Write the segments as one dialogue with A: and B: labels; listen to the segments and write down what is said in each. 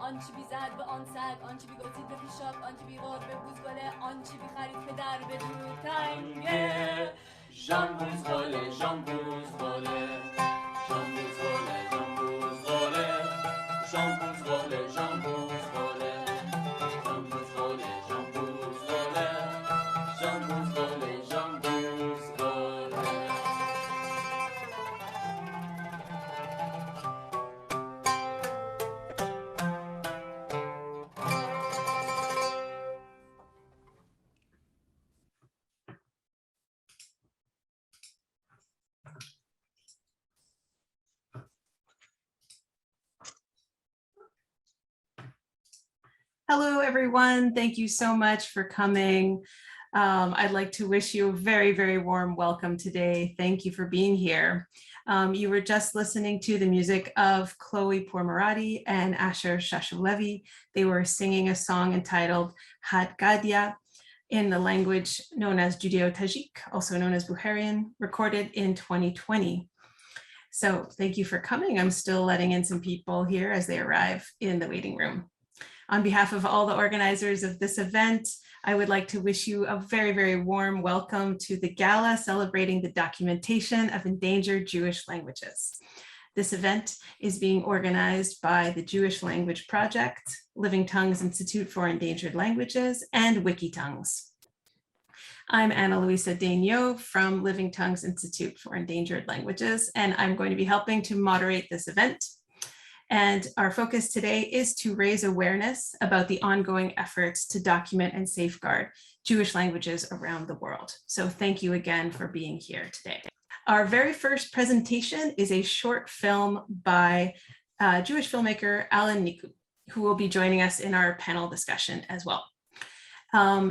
A: آنچه بی زد به آن سگ آنچه بی گزید به پیشاب آنچه بی غور به بوزگله آنچه بی خرید پدر به دورتنگه ژان بوزغله ژان بوزغله ژان بوزغله ژان بوزغله ژان بوزغله ژان بوزغله ژان بوزغله ژان بوزغله ژان بوزغله ژان بوزغله.
B: Hello, everyone. Thank you so much for coming. I'd like to wish you a very, very warm welcome today. Thank you for being here. You were just listening to the music of Chloe Pourmoradi and Asher Shashulevi. They were singing a song entitled HUC-JIR in the language known as Judeo-Tajik, also known as Bukharian, recorded in 2020. So thank you for coming. I'm still letting in some people here as they arrive in the waiting room. On behalf of all the organizers of this event, I would like to wish you a very, very warm welcome to the Gala celebrating the documentation of endangered Jewish languages. This event is being organized by the Jewish Language Project, Living Tongues Institute for Endangered Languages, and Wikitongues. I'm Ana Luisa Daigneault from Living Tongues Institute for Endangered Languages, and I'm going to be helping to moderate this event. And our focus today is to raise awareness about the ongoing efforts to document and safeguard Jewish languages around the world. So thank you again for being here today. Our very first presentation is a short film by Jewish filmmaker Alan Niku, who will be joining us in our panel discussion as well.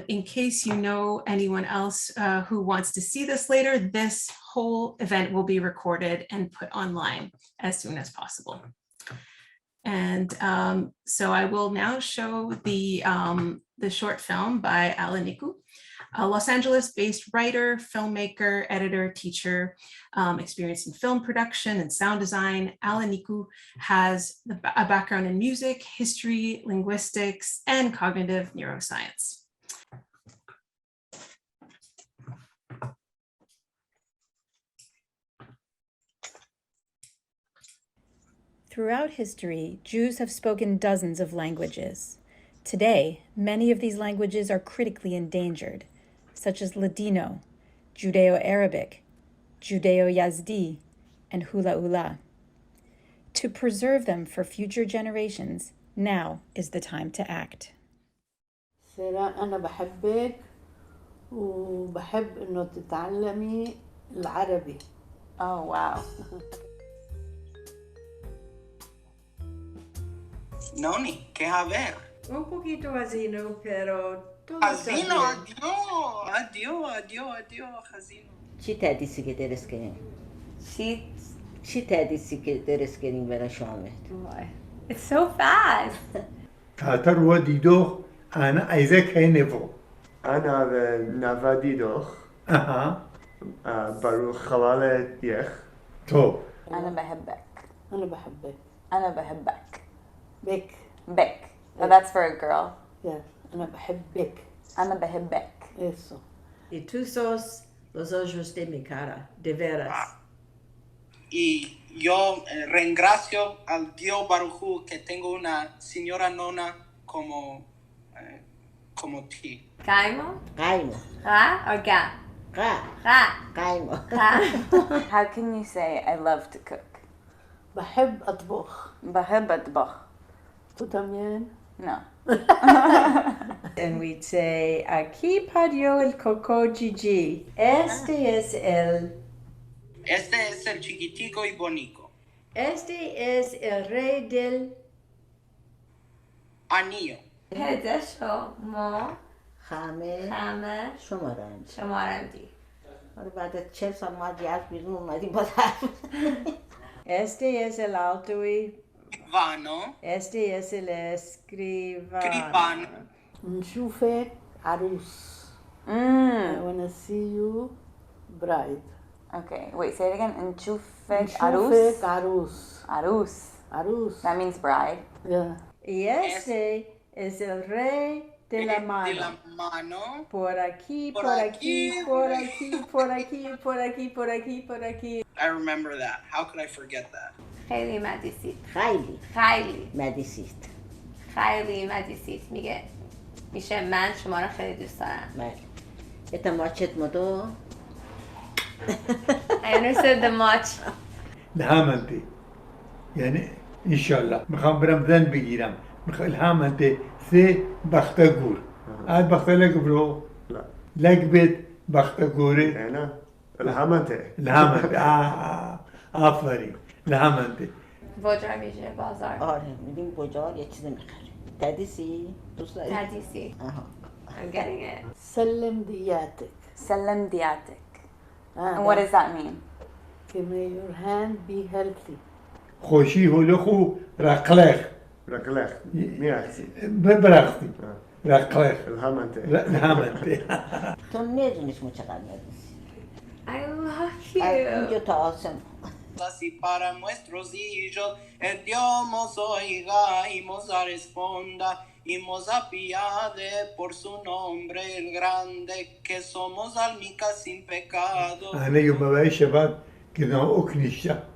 B: In case you know anyone else who wants to see this later, this whole event will be recorded and put online as soon as possible. And so I will now show the short film by Alan Niku, a Los Angeles-based writer, filmmaker, editor, teacher, experienced in film production and sound design. Alan Niku has a background in music, history, linguistics, and cognitive neuroscience.
C: Throughout history, Jews have spoken dozens of languages. Today, many of these languages are critically endangered, such as Ladino, Judeo-Arabic, Judeo-Yazdi, and Hula-Ula. To preserve them for future generations, now is the time to act.
D: سارة أنا بحبك وبحب إنه تتعلمي العربي.
C: Oh, wow.
E: Noni, ¿qué a ver?
F: Un poquito asino, pero todo
E: Hazino,
F: está bien.
E: adiós, Hazino.
G: چی تدیسی که درست کنیم؟ چی تدیسی که درست کنیم برای شامت؟
C: It's so fast.
H: تاتر و دیدو أنا إيزاك هينفو.
I: أنا نفاديدوخ.
H: أها.
I: برو خلالة يخ.
H: تو.
C: أنا بحبك.
D: أنا بحبك.
C: أنا بحبك.
D: بك.
C: Bek. Oh, that's for a girl.
D: Yes. أنا بحبك.
C: أنا بحبك.
D: Eso.
F: Y tú sos los ojos de mi cara, de veras.
E: Y yo reengracio al Dios Barujú que tengo una señora nona como ti.
C: Kaimo?
G: قايمة.
C: Ra or ga?
G: قا.
C: Ra.
G: قايمة.
C: How can you say I love to cook?
D: بحب أطبخ.
C: بحب أطبخ.
D: ¿Tú también?
C: No.
F: And we'd say, aquí parió el coco Gigi. Este es el
E: chiquitico y bonito.
F: Este es el rey del
E: Anillo.
C: هدشو مو
G: خامه.
C: خامه
G: شمارند.
C: شمارندی.
G: حالا بعد 40 سال ما دیگه بیرون اومدیم باز حرف.
F: Este es el alto y
E: Vano.
F: este es el escribano.
E: Escribano.
D: نشوفك عروس. I want to see you bride.
C: Okay, wait, say it again. نشوفك
D: نشوفك
C: عروس.
D: عروس.
C: عروس.
D: عروس.
C: That means bride.
D: Yeah.
F: Este es el rey de la
E: de
F: mano.
E: la mano.
F: Por aquí,
E: Por
F: por
E: aquí,
F: aquí, por aquí, por aquí, por aquí, por aquí, por aquí.
E: I remember that. How could I forget that?
A: خیلی مدیسید.
G: خیلی
A: خیلی
G: مدیسیست.
A: خیلی مدیسید. میشه من شما رو خیلی دوست دارم.
G: بله. Esta noche modo
A: I understood the much.
H: الهام انت يعني ان شاء الله میخوام برم زن بگیرم الهام انت سه بختگور عاد بختلك برو
I: لا
H: لقبت بختگوره
I: هنا الهامنته
H: الهام انت آفرین الهام انت
A: وجا میشه بازار.
G: آره میریم بازار یه چیزی میخریم. تدیسی دوست داری؟
A: تدیسی.
G: آها.
A: I'm getting it.
D: سلم دياتك.
C: Salam diatic.
D: Ah,
C: And what does that mean?
D: May your hand be healthy.
H: خوشی هلوخو رقلخ
I: رقلخ ميات
H: ببرختی رقلخ
I: الهامنته
H: الهام انت
G: تو ندونیش مو چقدر مدیسی.
A: I love
G: اینجا
A: you.
G: تا آسم.
E: Así para nuestros hijos, el Dios nos oiga y nos responda y nos apiade por su nombre el grande, que somos almicas sin pecado.
H: انا يوم ما بقى شباب كنا اكنيشتا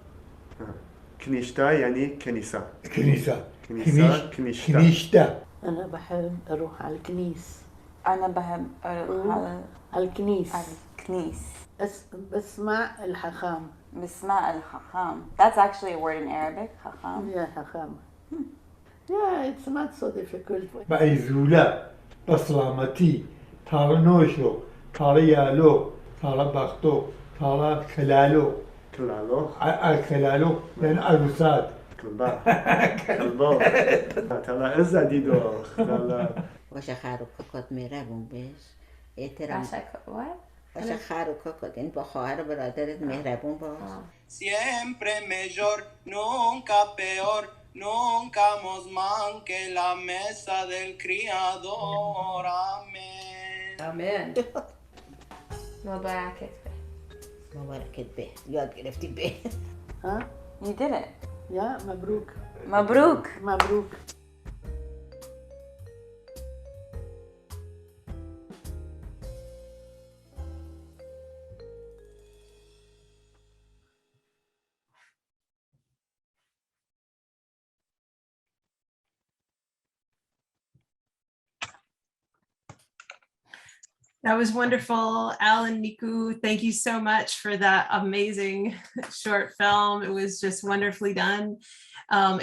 I: كنيشتا يعني كنيسة
H: كنيسة
I: كنيسة كنيشتا
H: كنيشتا
D: أنا بحب أروح على الكنيس.
C: أنا بحب أروح
D: على الكنيس.
C: على الكنيس.
D: بسمع الحخام.
C: بسمع الحخام. That's actually a word in Arabic, حخام.
D: Yeah, حخام. Yeah, it's not so difficult.
H: بعيزولا بسلامتي تالا نوشو تالا يالو تالا بختو تالا كلالو
I: كلالو
H: كلالو لأن عروسات
I: كلبا كلبا تلا إزا ديدوخ تلا
G: باشه خر و کاکات مهربون بش. احترام.
A: What?
G: باشه خر و کاکات یعنی با خواهر و برادرت مهربون باش.
E: Siempre mejor, nunca peor, nunca más man que la mesa del Criador. Amén.
C: Amen.
A: مبارکت به.
G: مبارکت به. یاد گرفتی به.
D: Huh?
C: You did it.
D: Yeah, مبروك.
C: مبروك.
D: مبروك.
B: That was wonderful. Alan Niku, thank you so much for that amazing short film. It was just wonderfully done.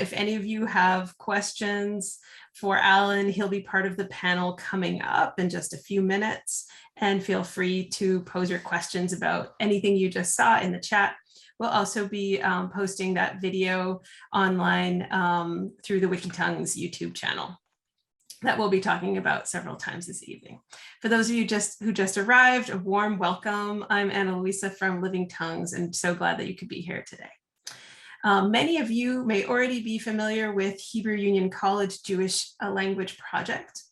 B: If any of you have questions for Alan, he'll be part of the panel coming up in just a few minutes. And feel free to pose your questions about anything you just saw in the chat. We'll also be posting that video online through the Wikitongues YouTube channel that we'll be talking about several times this evening. For those of you who just arrived, a warm welcome. I'm Ana Luisa from Living Tongues and so glad that you could be here today. Many of you may already be familiar with Hebrew Union College Jewish Language Project.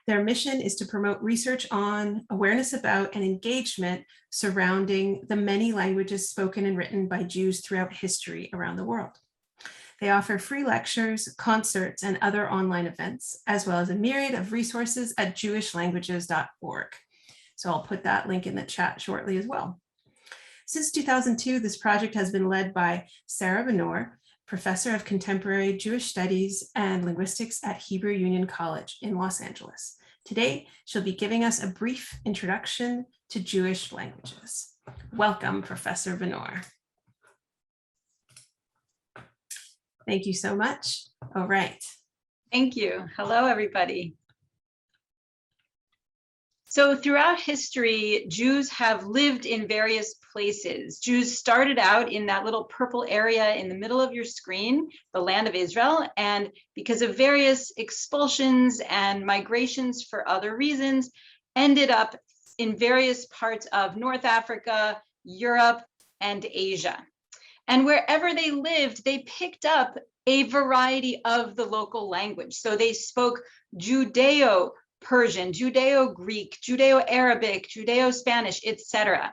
B: Their mission is to promote research on, awareness about, and engagement surrounding the many languages spoken and written by Jews throughout history around the world. They offer free lectures, concerts, and other online events, as well as a myriad of resources at jewishlanguages.org. So I'll put that link in the chat shortly as well. Since 2002, this project has been led by Sarah Bunin, Professor of Contemporary Jewish Studies and Linguistics at Hebrew Union College in Los Angeles. Today, she'll be giving us a brief introduction to Jewish languages. Welcome, Professor Benor. Thank you so much. All right.
J: Thank you. Hello, everybody. So throughout history, Jews have lived in various places. Jews started out in that little purple area in the middle of your screen, the land of Israel, and because of various expulsions and migrations for other reasons, ended up in various parts of North Africa, Europe, and Asia. And wherever they lived, they picked up a variety of the local language. So they spoke Judeo-Persian, Judeo-Greek, Judeo-Arabic, Judeo-Spanish, etc.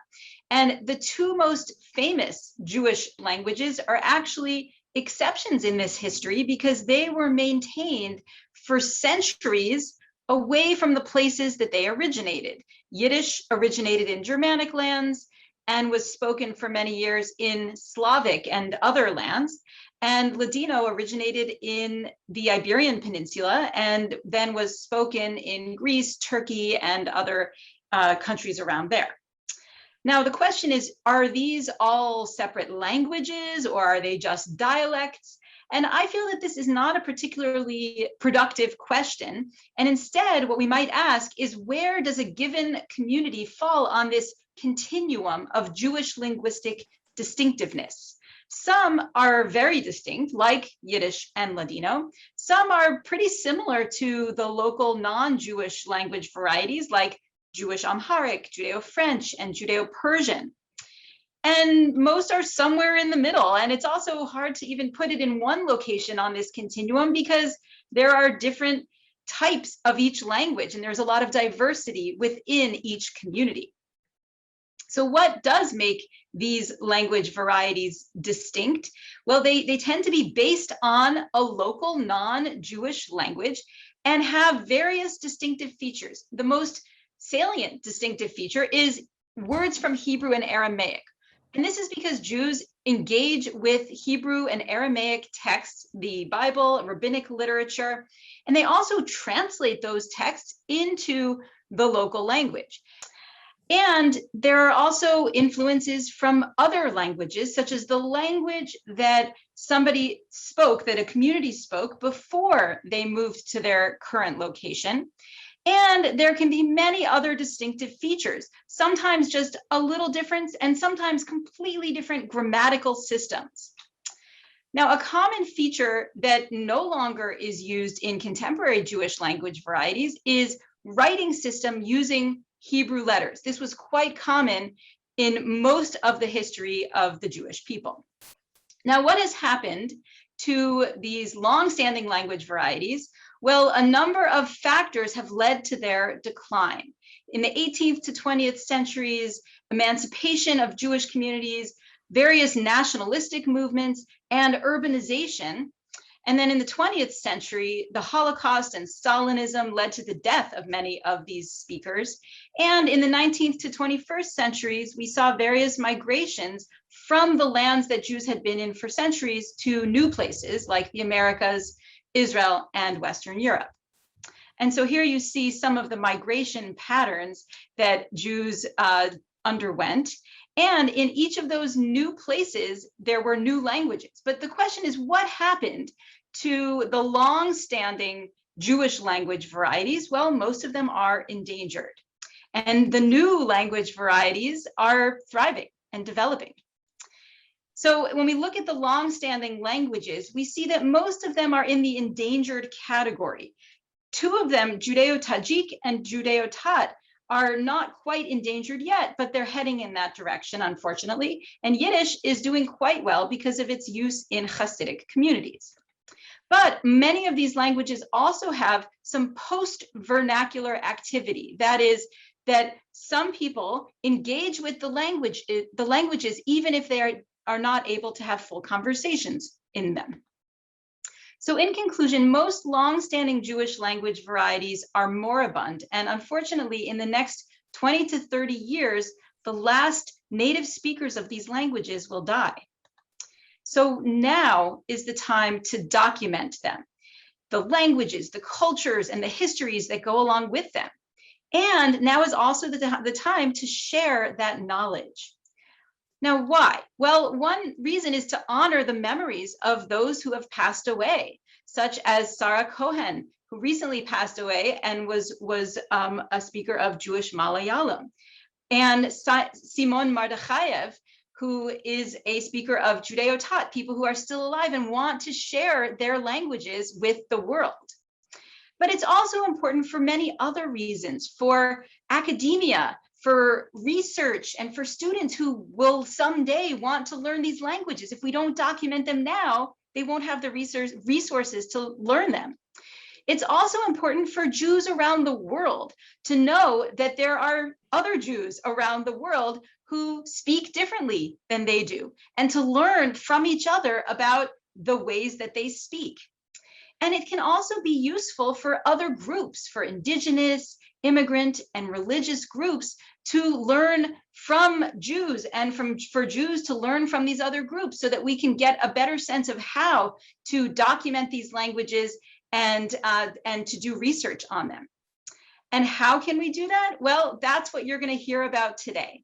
J: And the two most famous Jewish languages are actually exceptions in this history because they were maintained for centuries away from the places that they originated. Yiddish originated in Germanic lands and was spoken for many years in Slavic and other lands. And Ladino originated in the Iberian Peninsula and then was spoken in Greece, Turkey, and other countries around there. Now, the question is, are these all separate languages or are they just dialects? And I feel that this is not a particularly productive question. And instead, what we might ask is, where does a given community fall on this continuum of Jewish linguistic distinctiveness? Some are very distinct, like Yiddish and Ladino. Some are pretty similar to the local non-Jewish language varieties, like Jewish Amharic, Judeo-French, and Judeo-Persian. And most are somewhere in the middle. And it's also hard to even put it in one location on this continuum because there are different types of each language, and there's a lot of diversity within each community. So what does make these language varieties distinct? Well, they tend to be based on a local non-Jewish language and have various distinctive features. The most salient distinctive feature is words from Hebrew and Aramaic. And this is because Jews engage with Hebrew and Aramaic texts, the Bible, rabbinic literature, and they also translate those texts into the local language. And there are also influences from other languages, such as the language that somebody spoke, that a community spoke before they moved to their current location. And there can be many other distinctive features, sometimes just a little difference and sometimes completely different grammatical systems. Now, a common feature that no longer is used in contemporary Jewish language varieties is writing system using Hebrew letters. This was quite common in most of the history of the Jewish people. Now, what has happened to these long-standing language varieties? Well, a number of factors have led to their decline. In the 18th to 20th centuries, emancipation of Jewish communities, various nationalistic movements, and urbanization. And then in the 20th century, the Holocaust and Stalinism led to the death of many of these speakers. And in the 19th to 21st centuries, we saw various migrations from the lands that Jews had been in for centuries to new places like the Americas, Israel, and Western Europe. And so here you see some of the migration patterns that Jews underwent. And in each of those new places, there were new languages. But the question is, what happened to the long-standing Jewish language varieties? Well, most of them are endangered. And the new language varieties are thriving and developing. So when we look at the long-standing languages, we see that most of them are in the endangered category. Two of them, Judeo-Tajik and Judeo-Tat, are not quite endangered yet, but they're heading in that direction, unfortunately. And Yiddish is doing quite well because of its use in Hasidic communities. But many of these languages also have some post-vernacular activity. That is, that some people engage with the languages even if they are not able to have full conversations in them. So in conclusion, most long-standing Jewish language varieties are moribund, and unfortunately, in the next 20 to 30 years, the last native speakers of these languages will die. So now is the time to document them, the languages, the cultures, and the histories that go along with them. And now is also the time to share that knowledge. Now, why? Well, one reason is to honor the memories of those who have passed away, such as Sarah Cohen, who recently passed away and was a speaker of Jewish Malayalam, and Simon Mardachayev, who is a speaker of Judeo-Tat, people who are still alive and want to share their languages with the world. But it's also important for many other reasons, for academia, for research, and for students who will someday want to learn these languages. If we don't document them now, they won't have the resources to learn them. It's also important for Jews around the world to know that there are other Jews around the world who speak differently than they do, and to learn from each other about the ways that they speak. And it can also be useful for other groups, for indigenous, immigrant, and religious groups to learn from Jews and for Jews to learn from these other groups so that we can get a better sense of how to document these languages and to do research on them. And how can we do that? Well, that's what you're going to hear about today.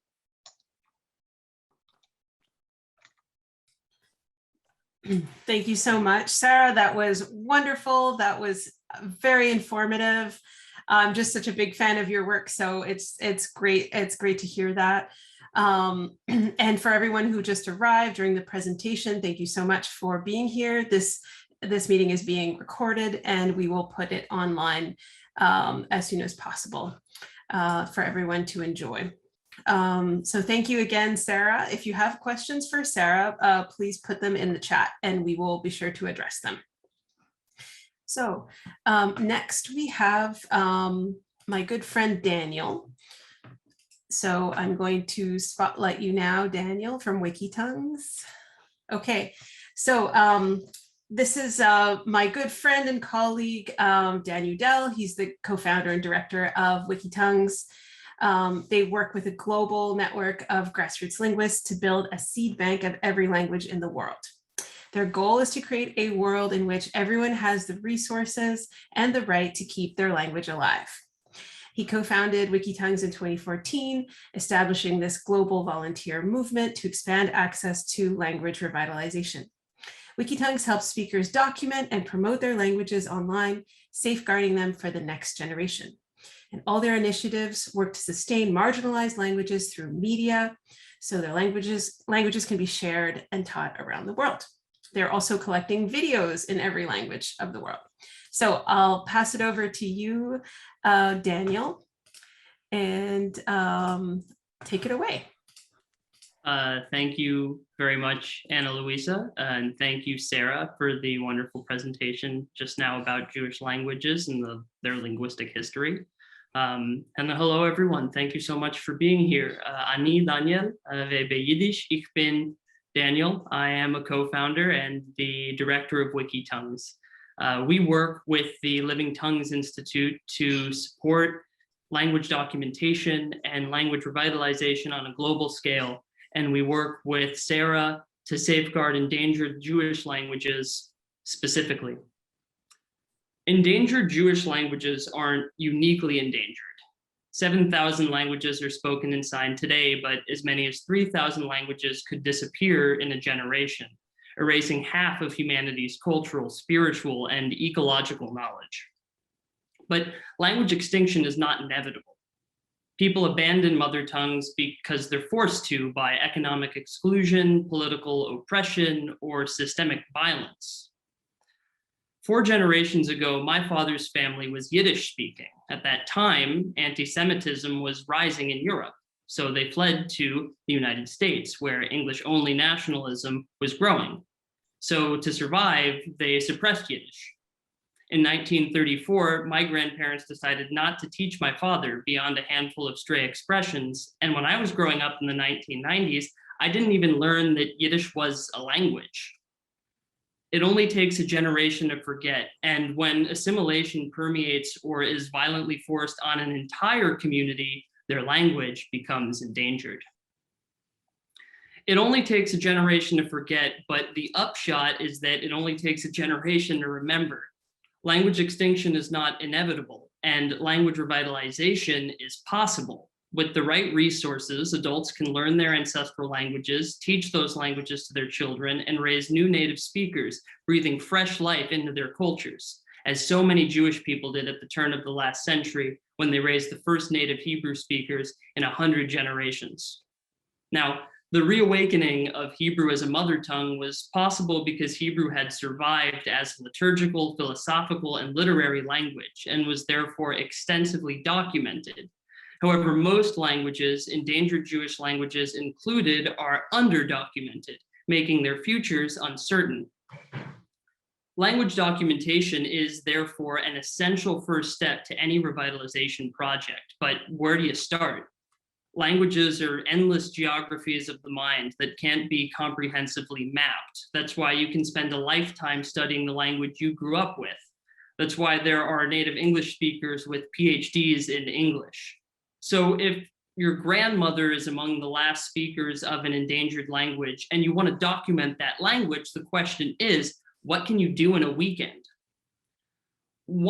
B: Thank you so much, Sarah. That was wonderful. That was very informative. I'm just such a big fan of your work, so it's great. It's great to hear that. And for everyone who just arrived during the presentation, thank you so much for being here. This meeting is being recorded, and we will put it online as soon as possible for everyone to enjoy. So thank you again, Sarah. If you have questions for Sarah, please put them in the chat and we will be sure to address them. So next we have my good friend, Daniel. So I'm going to spotlight you now, Daniel from Wikitongues. Okay, so this is my good friend and colleague, Dan Udell. He's the co-founder and director of Wikitongues. They work with a global network of grassroots linguists to build a seed bank of every language in the world. Their goal is to create a world in which everyone has the resources and the right to keep their language alive. He co-founded Wikitongues in 2014, establishing this global volunteer movement to expand access to language revitalization. Wikitongues helps speakers document and promote their languages online, safeguarding them for the next generation. And all their initiatives work to sustain marginalized languages through media, so their languages can be shared and taught around the world. They're also collecting videos in every language of the world. So I'll pass it over to you, Daniel, and take it away.
K: Thank you very much, Ana Luisa, and thank you, Sarah, for the wonderful presentation just now about Jewish languages and their linguistic history. And hello, everyone. Thank you so much for being here. Ani Daniel, Yiddish, ich bin Daniel. I am a co-founder and the director of Wikitongues. We work with the Living Tongues Institute to support language documentation and language revitalization on a global scale. And we work with Sarah to safeguard endangered Jewish languages specifically. Endangered Jewish languages aren't uniquely endangered. 7,000 languages are spoken and signed today, but as many as 3,000 languages could disappear in a generation, erasing half of humanity's cultural, spiritual, and ecological knowledge. But language extinction is not inevitable. People abandon mother tongues because they're forced to by economic exclusion, political oppression, or systemic violence. 4 generations ago, my father's family was Yiddish speaking. At that time, anti-Semitism was rising in Europe. So they fled to the United States, where English-only nationalism was growing. So to survive, they suppressed Yiddish. In 1934, my grandparents decided not to teach my father beyond a handful of stray expressions. And when I was growing up in the 1990s, I didn't even learn that Yiddish was a language. It only takes a generation to forget, and when assimilation permeates or is violently forced on an entire community, their language becomes endangered. It only takes a generation to forget, but the upshot is that it only takes a generation to remember. Language extinction is not inevitable, and language revitalization is possible. With the right resources, adults can learn their ancestral languages, teach those languages to their children, and raise new native speakers, breathing fresh life into their cultures, as so many Jewish people did at the turn of the last century when they raised the first native Hebrew speakers in 100 generations. Now, the reawakening of Hebrew as a mother tongue was possible because Hebrew had survived as a liturgical, philosophical, and literary language, and was therefore extensively documented. However, most languages, endangered Jewish languages included, are underdocumented, making their futures uncertain. Language documentation is therefore an essential first step to any revitalization project, but where do you start? Languages are endless geographies of the mind that can't be comprehensively mapped. That's why you can spend a lifetime studying the language you grew up with. That's why there are native English speakers with PhDs in English. So if your grandmother is among the last speakers of an endangered language and you want to document that language, the question is, what can you do in a weekend?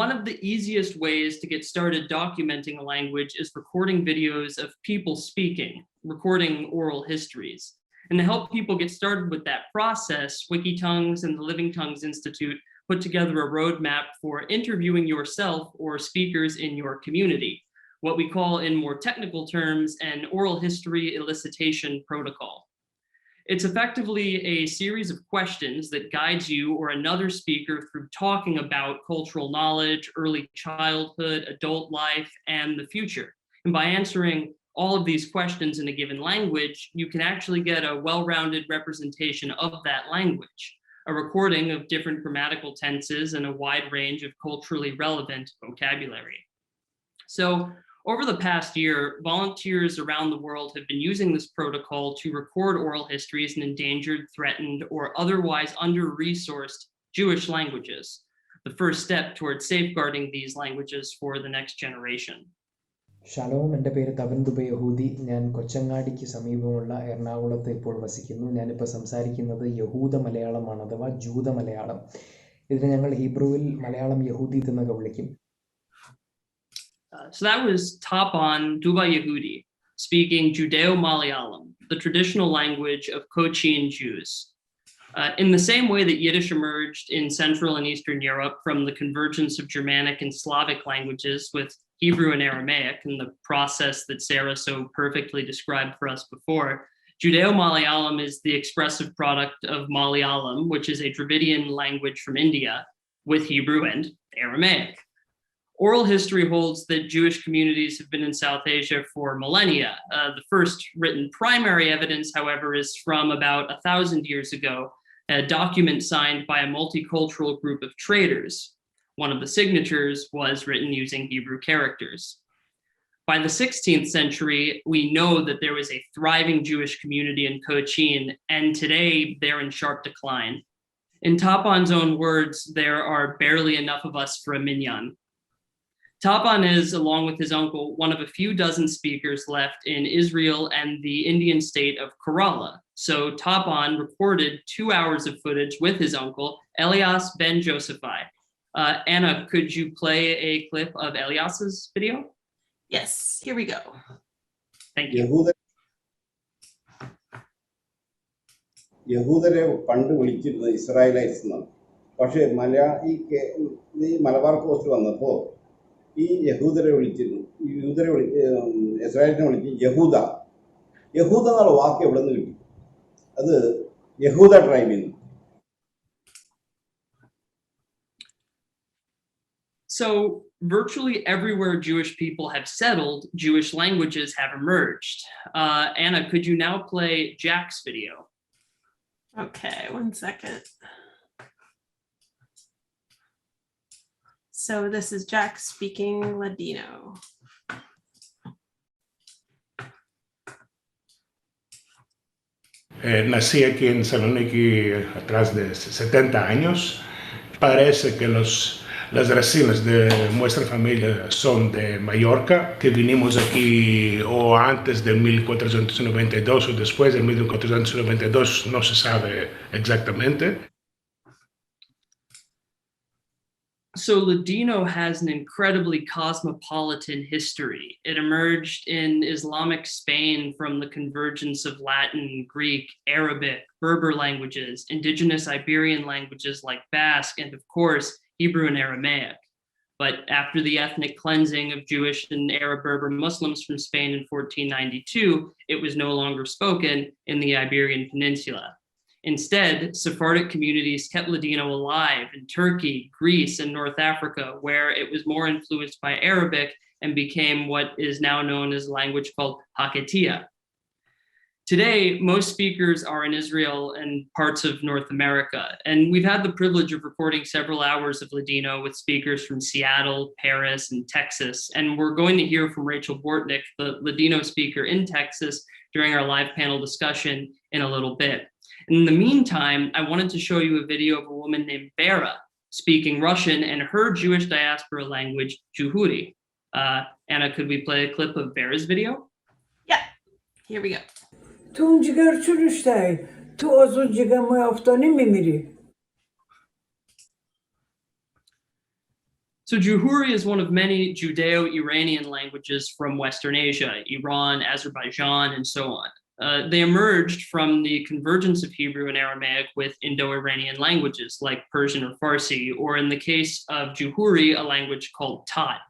K: One of the easiest ways to get started documenting a language is recording videos of people speaking, recording oral histories. And to help people get started with that process, Wikitongues and the Living Tongues Institute put together a roadmap for interviewing yourself or speakers in your community, what we call in more technical terms an oral history elicitation protocol. It's effectively a series of questions that guides you or another speaker through talking about cultural knowledge, early childhood, adult life, and the future. And by answering all of these questions in a given language, you can actually get a well-rounded representation of that language, a recording of different grammatical tenses and a wide range of culturally relevant vocabulary. So, over the past year, volunteers around the world have been using this protocol to record oral histories in endangered, threatened, or otherwise under-resourced Jewish languages, the first step towards safeguarding these languages for the next generation.
L: Shalom, എൻ്റെ പേര് തവൻ Dubai യഹൂദി. ഞാൻ കൊച്ചങ്ങാടിക്ക് സമീപമുള്ള എറണാകുളത്ത് ഇപ്പോൾ വസിക്കുന്നു. ഞാനിപ്പോൾ സംസാരിക്കുന്നത് യഹൂദ മലയാളമാണ്, അഥവാ ജൂത മലയാളം. ഇതിനെ ഞങ്ങൾ ഹീബ്രുവിൽ മലയാളം യഹൂദീത്ത് എന്നൊക്കെ വിളിക്കും.
K: So that was Tapan Duba Yehudi speaking Judeo-Malayalam, the traditional language of Cochin Jews. In the same way that Yiddish emerged in Central and Eastern Europe from the convergence of Germanic and Slavic languages with Hebrew and Aramaic, and the process that Sarah so perfectly described for us before, Judeo-Malayalam is the expressive product of Malayalam, which is a Dravidian language from India, with Hebrew and Aramaic. Oral history holds that Jewish communities have been in South Asia for millennia. The first written primary evidence, however, is from about 1,000 years ago, a document signed by a multicultural group of traders. One of the signatures was written using Hebrew characters. By the 16th century, we know that there was a thriving Jewish community in Cochin, and today they're in sharp decline. In Tapan's own words, there are barely enough of us for a minyan. Tapan is, along with his uncle, one of a few dozen speakers left in Israel and the Indian state of Kerala. So Tapan recorded 2 hours of footage with his uncle, Elias ben Josephai. Anna, could you play a clip of Elias's video?
B: Yes, here we go.
K: Thank you.
M: യഹൂദരെ പണ്ട് വിളിച്ചിരുന്നത് Israelites എന്നാണ്. പക്ഷേ ഈ Malabar cost വന്നപ്പോൾ ഈ യഹൂദരെ വിളിച്ചിരുന്നു, ഇസ്രായേലിനെ വിളിച്ച് യഹൂദ. യഹൂദ എന്നുള്ള വാക്ക് എവിടെ നിന്ന് കിട്ടി? അത് യഹൂദ ട്രൈബിൽ നിന്ന്.
K: So virtually everywhere Jewish people have settled, Jewish languages have emerged. Anna, could you now play Jack's video?
B: Okay, 1 second. So this is Jack speaking Ladino.
N: Nací aquí en Salónica atrás de 70 años. Parece que las raíces de nuestra familia son de Mallorca, que vinimos aquí o antes de 1492 o después de 1492, no se sabe exactamente.
K: So Ladino has an incredibly cosmopolitan history. It emerged in Islamic Spain from the convergence of Latin, Greek, Arabic, Berber languages, indigenous Iberian languages like Basque, and of course, Hebrew and Aramaic. But after the ethnic cleansing of Jewish and Arab Berber Muslims from Spain in 1492, it was no longer spoken in the Iberian Peninsula. Instead, Sephardic communities kept Ladino alive in Turkey, Greece, and North Africa, where it was more influenced by Arabic and became what is now known as a language called Haketiya. Today, most speakers are in Israel and parts of North America, and we've had the privilege of recording several hours of Ladino with speakers from Seattle, Paris, and Texas, and we're going to hear from Rachel Bortnick, the Ladino speaker in Texas, during our live panel discussion in a little bit. In the meantime, I wanted to show you a video of a woman named Vera speaking Russian and her Jewish diaspora language, Juhuri. Anna, could we play a clip of Vera's video?
B: Yeah, here we go.
O: تو جگر چلوشتای تو ازون جگر ما افتانی میمیری.
K: So Juhuri is one of many Judeo-Iranian languages from Western Asia, Iran, Azerbaijan, and so on. They emerged from the convergence of Hebrew and Aramaic with Indo-Iranian languages like Persian or Farsi, or in the case of Juhuri, a language called Tat.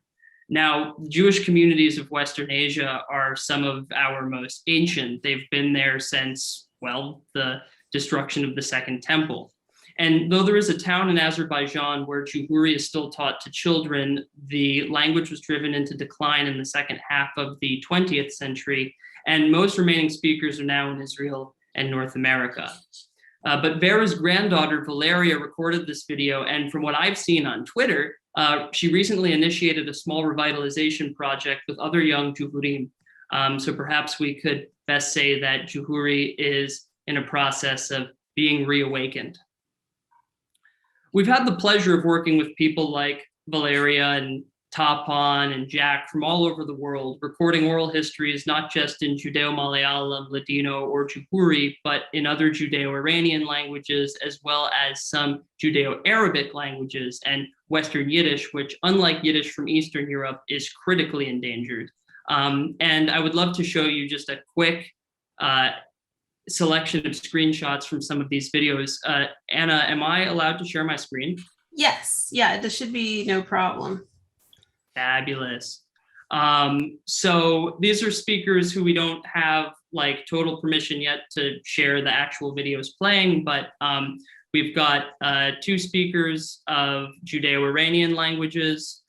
K: Now, Jewish communities of Western Asia are some of our most ancient. They've been there since, well, the destruction of the Second Temple. And though there is a town in Azerbaijan where Juhuri is still taught to children, the language was driven into decline in the second half of the 20th century, and most remaining speakers are now in Israel and North America. But Vera's granddaughter, Valeria, recorded this video, and from what I've seen on Twitter, she recently initiated a small revitalization project with other young Juhurim. So perhaps we could best say that Juhuri is in a process of being reawakened. We've had the pleasure of working with people like Valeria and Tapan and Jack from all over the world, recording oral histories not just in Judeo-Malayalam, Ladino, or Juhuri, but in other Judeo-Iranian languages, as well as some Judeo-Arabic languages and Western Yiddish, which, unlike Yiddish from Eastern Europe, is critically endangered. And I would love to show you just a quick selection of screenshots from some of these videos. Anna, am I allowed to share my screen?
B: Yes, yeah, this should be no problem.
K: Fabulous. So these are speakers who we don't have like total permission yet to share the actual videos playing, but we've got two speakers of Judeo-Iranian languages.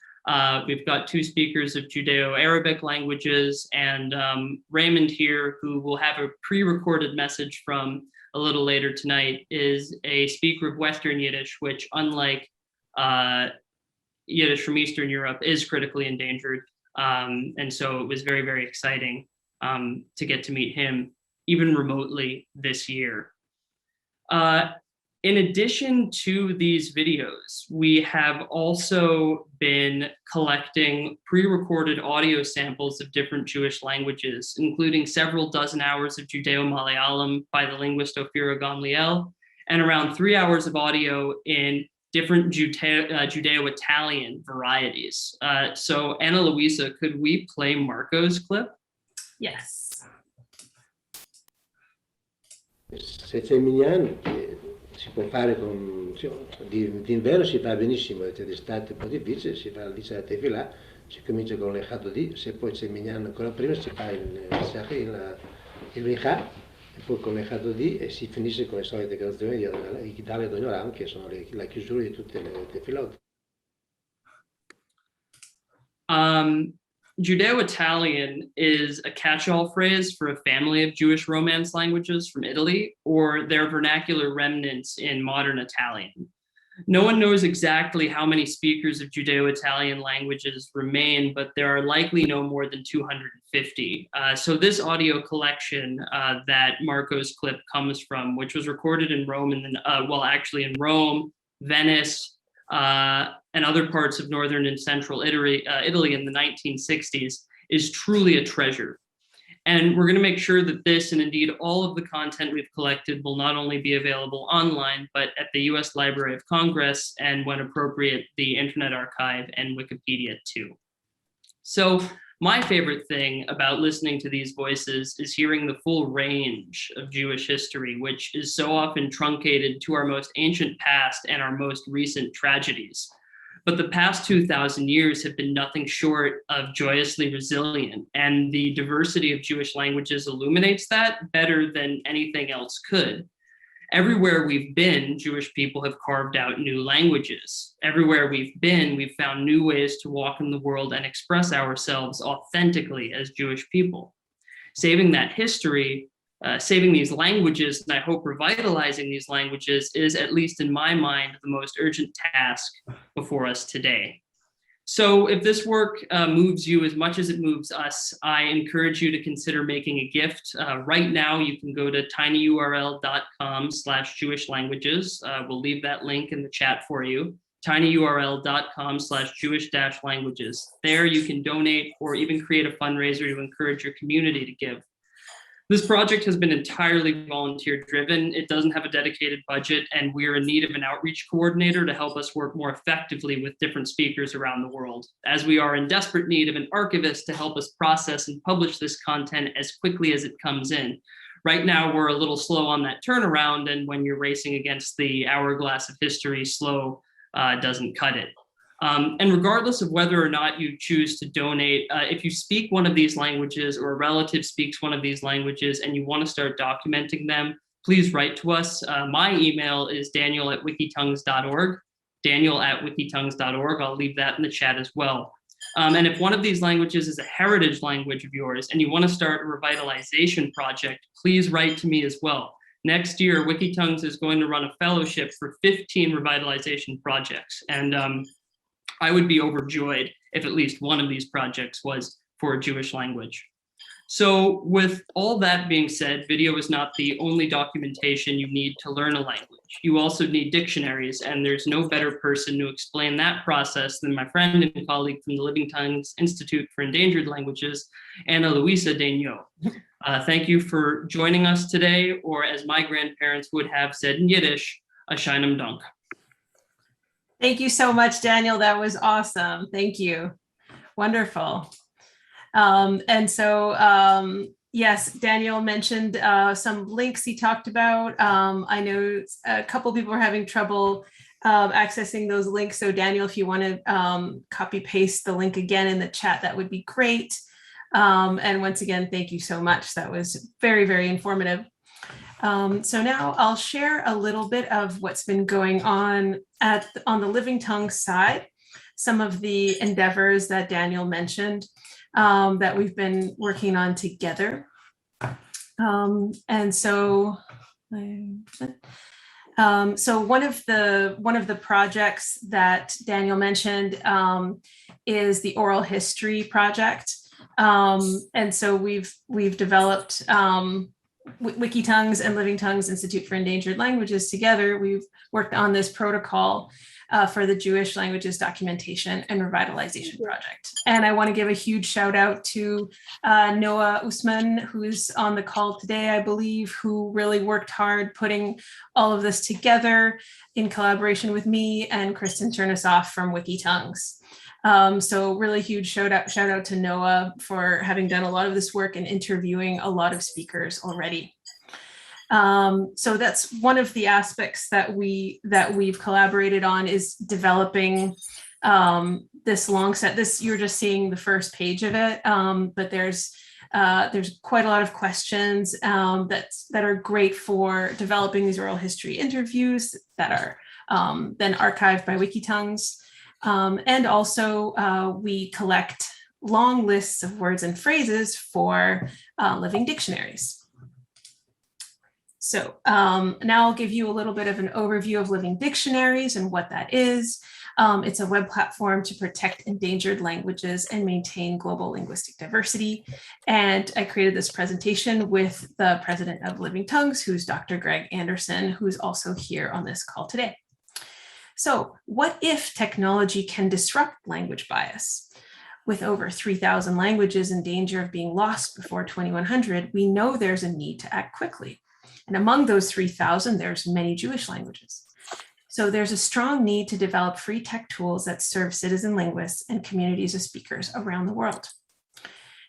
K: We've got two speakers of Judeo-Arabic languages, and Raymond here, who will have a pre-recorded message from a little later tonight, is a speaker of Western Yiddish, which, unlike Yiddish from Eastern Europe, is critically endangered. And so it was very, very exciting to get to meet him, even remotely this year. In addition to these videos, we have also been collecting pre-recorded audio samples of different Jewish languages, including several dozen hours of Judeo-Malayalam by the linguist Ophira Gamliel, and around 3 hours of audio in different Judeo-Italian varieties. So Anna Luisa, could we play Marco's clip?
B: Yes.
P: Se c'è Mignan, si può fare con, d'inverno si fa benissimo, d'estate un po' difficile, si fa lì la tefilà, si comincia con l'Echad, se poi c'è Mignan ancora prima si fa il Richà, e poi con l'Echad e si finisce con le solite canzoni di Gala e Oram, che sono la chiusura di tutte le tefilotte.
K: Judeo-Italian is a catch-all phrase for a family of Jewish Romance languages from Italy, or their vernacular remnants in modern Italian. No one knows exactly how many speakers of Judeo-Italian languages remain, but there are likely no more than 250. So this audio collection that Marco's clip comes from, which was recorded in Rome, in Rome, Venice, and other parts of northern and central Italy in the 1960s, is truly a treasure. And we're going to make sure that this, and indeed all of the content we've collected, will not only be available online, but at the US Library of Congress, and when appropriate, the Internet Archive and Wikipedia too. So my favorite thing about listening to these voices is hearing the full range of Jewish history, which is so often truncated to our most ancient past and our most recent tragedies. But the past 2,000 years have been nothing short of joyously resilient, and the diversity of Jewish languages illuminates that better than anything else could. Everywhere we've been, Jewish people have carved out new languages. Everywhere we've been, we've found new ways to walk in the world and express ourselves authentically as Jewish people. Saving that history saving these languages, and I hope revitalizing these languages, is, at least in my mind, the most urgent task before us today. So if this work moves you as much as it moves us, I encourage you to consider making a gift. Right now, you can go to tinyurl.com/Jewish languages. We'll leave that link in the chat for you. tinyurl.com/Jewish-languages. There you can donate or even create a fundraiser to encourage your community to give. This project has been entirely volunteer driven. It doesn't have a dedicated budget, and we're in need of an outreach coordinator to help us work more effectively with different speakers around the world, as we are in desperate need of an archivist to help us process and publish this content as quickly as it comes in. Right now, we're a little slow on that turnaround, and when you're racing against the hourglass of history, slow doesn't cut it. And regardless of whether or not you choose to donate, if you speak one of these languages or a relative speaks one of these languages and you want to start documenting them, please write to us. My email is daniel@wikitongues.org, daniel@wikitongues.org. I'll leave that in the chat as well. And if one of these languages is a heritage language of yours and you want to start a revitalization project, please write to me as well. Next year, Wikitongues is going to run a fellowship for 15 revitalization projects. And I would be overjoyed if at least one of these projects was for a Jewish language. So with all that being said, video is not the only documentation you need to learn a language. You also need dictionaries, and there's no better person to explain that process than my friend and colleague from the Living Tongues Institute for Endangered Languages, Ana Luisa Denio. Thank you for joining us today, or as my grandparents would have said in Yiddish, a shinem dank.
B: Thank you so much, Daniel. That was awesome. Thank you. Wonderful. Yes, Daniel mentioned some links he talked about. I know a couple people are having trouble accessing those links. So Daniel, if you want to copy paste the link again in the chat, that would be great. And once again, thank you so much. That was very, very informative. So now I'll share a little bit of what's been going on the Living Tongues side, some of the endeavors that Daniel mentioned that we've been working on together. So one of the projects that Daniel mentioned is the Oral History Project. And so we've developed Wikitongues and Living Tongues Institute for Endangered Languages together. We've worked on this protocol for the Jewish Languages Documentation and Revitalization Project. And I want to give a huge shout out to Noah Usman, who's on the call today, I believe, who really worked hard putting all of this together in collaboration with me and Kristen Chernisoff from Wikitongues. So really huge shout out to Noah for having done a lot of this work and interviewing a lot of speakers already. So that's one of the aspects that we've collaborated on, is developing this long set. This, you're just seeing the first page of it, but there's quite a lot of questions that are great for developing these oral history interviews that are then archived by Wikitongues. And also we collect long lists of words and phrases for living dictionaries. So now I'll give you a little bit of an overview of Living Dictionaries and what that is. It's a web platform to protect endangered languages and maintain global linguistic diversity. And I created this presentation with the president of Living Tongues, who's Dr. Greg Anderson, who's also here on this call today. So what if technology can disrupt language bias? With over 3,000 languages in danger of being lost before 2100, we know there's a need to act quickly. And among those 3,000, there's many Jewish languages. So there's a strong need to develop free tech tools that serve citizen linguists and communities of speakers around the world.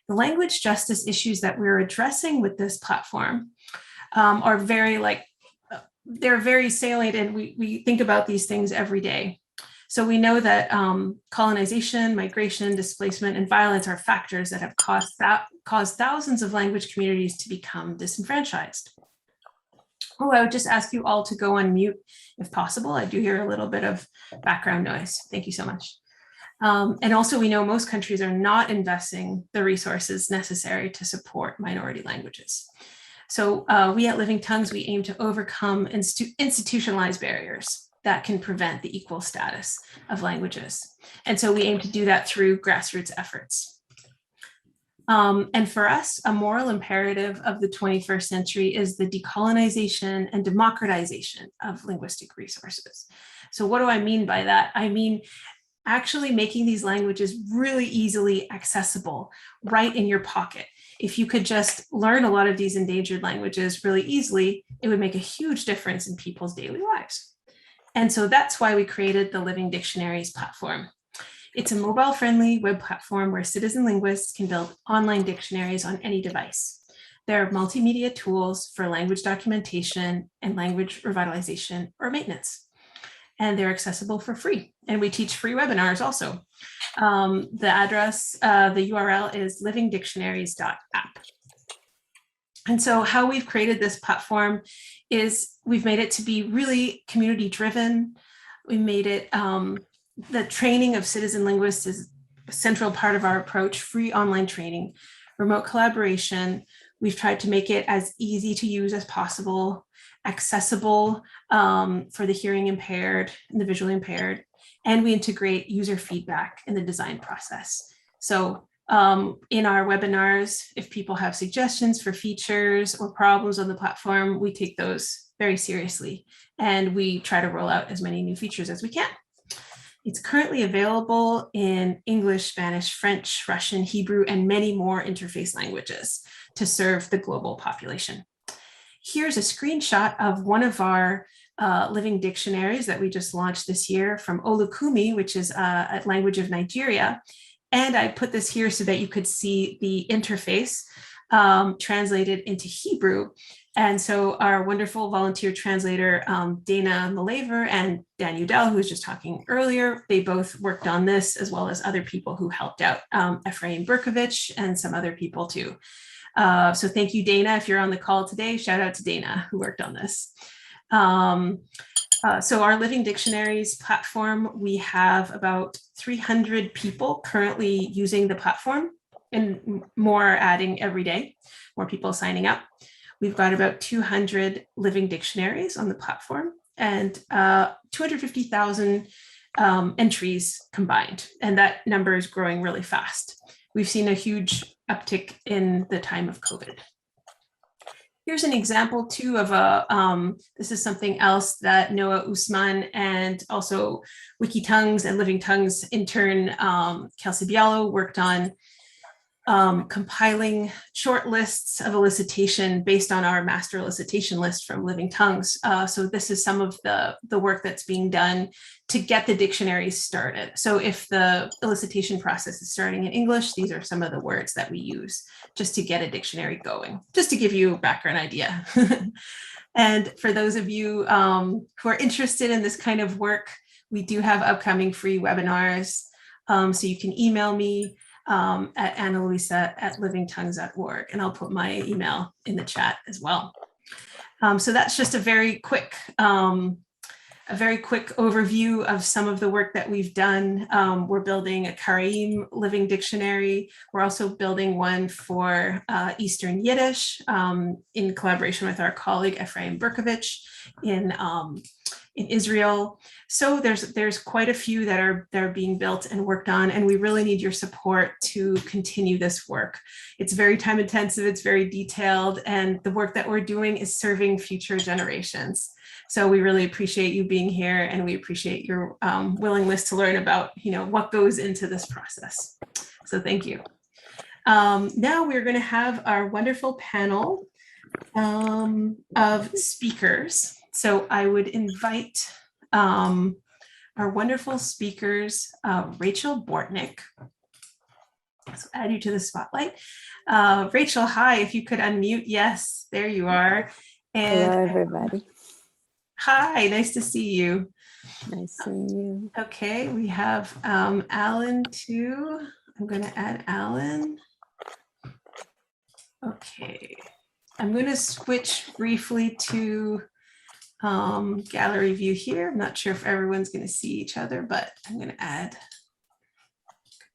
B: The language justice issues that we're addressing with this platform are they're very salient, and we think about these things every day. So we know that colonization, migration, displacement, and violence are factors that have caused thousands of language communities to become disenfranchised. Oh, I would just ask you all to go on mute if possible. I do hear a little bit of background noise. Thank you so much. And also, we know most countries are not investing the resources necessary to support minority languages. So we at Living Tongues, we aim to overcome institutionalized barriers that can prevent the equal status of languages. And so we aim to do that through grassroots efforts. And for us, a moral imperative of the 21st century is the decolonization and democratization of linguistic resources. So what do I mean by that? I mean, actually making these languages really easily accessible right in your pocket. If you could just learn a lot of these endangered languages really easily, it would make a huge difference in people's daily lives. And so that's why we created the Living Dictionaries platform. It's a mobile-friendly web platform where citizen linguists can build online dictionaries on any device. There are multimedia tools for language documentation and language revitalization or maintenance. And they're accessible for free. And we teach free webinars also. The address, the URL is livingdictionaries.app. And so how we've created this platform is we've made it to be really community driven. We made it, the training of citizen linguists is a central part of our approach, free online training, remote collaboration. We've tried to make it as easy to use as possible, accessible for the hearing impaired and the visually impaired, and we integrate user feedback in the design process. So in our webinars, if people have suggestions for features or problems on the platform, we take those very seriously, and we try to roll out as many new features as we can. It's currently available in English, Spanish, French, Russian, Hebrew, and many more interface languages to serve the global population. Here's a screenshot of one of our living dictionaries that we just launched this year from Olukumi, which is a language of Nigeria. And I put this here so that you could see the interface translated into Hebrew. And so our wonderful volunteer translator, Dana Malaver and Dan Udell, who was just talking earlier, they both worked on this, as well as other people who helped out, Ephraim Berkovich and some other people too. So thank you, Dana. If you're on the call today, shout out to Dana who worked on this. So our Living Dictionaries platform, we have about 300 people currently using the platform, and more adding every day, more people signing up. We've got about 200 living dictionaries on the platform and 250,000 entries combined. And that number is growing really fast. We've seen a huge uptick in the time of COVID. Here's an example too of this is something else that Noah Usman and also Wikitongues and Living Tongues intern Kelsey Bialo worked on, compiling short lists of elicitation based on our master elicitation list from Living Tongues. So this is some of the work that's being done to get the dictionaries started. So if the elicitation process is starting in English, these are some of the words that we use just to get a dictionary going, just to give you a background idea. And for those of you who are interested in this kind of work, we do have upcoming free webinars. So you can email me at analuisa@livingtongues.org, and I'll put my email in the chat as well. So that's just a very quick overview of some of the work that we've done. We're building a Karaim living dictionary. We're also building one for Eastern Yiddish in collaboration with our colleague Ephraim Berkovich in Israel. So there's quite a few that are being built and worked on, and we really need your support to continue this work. It's very time intensive, it's very detailed, and the work that we're doing is serving future generations. So we really appreciate you being here, and we appreciate your willingness to learn about, what goes into this process. So thank you. Now we're going to have our wonderful panel of speakers. So I would invite our wonderful speakers, Rachel Bortnick. So add you to the spotlight. Rachel, hi, if you could unmute. Yes, there you are. And
Q: hello, everybody.
B: Hi, nice to see you.
Q: Nice seeing you.
B: Okay, we have Alan too. I'm going to add Alan. Okay, I'm going to switch briefly to gallery view here. I'm not sure if everyone's going to see each other, but I'm going to add,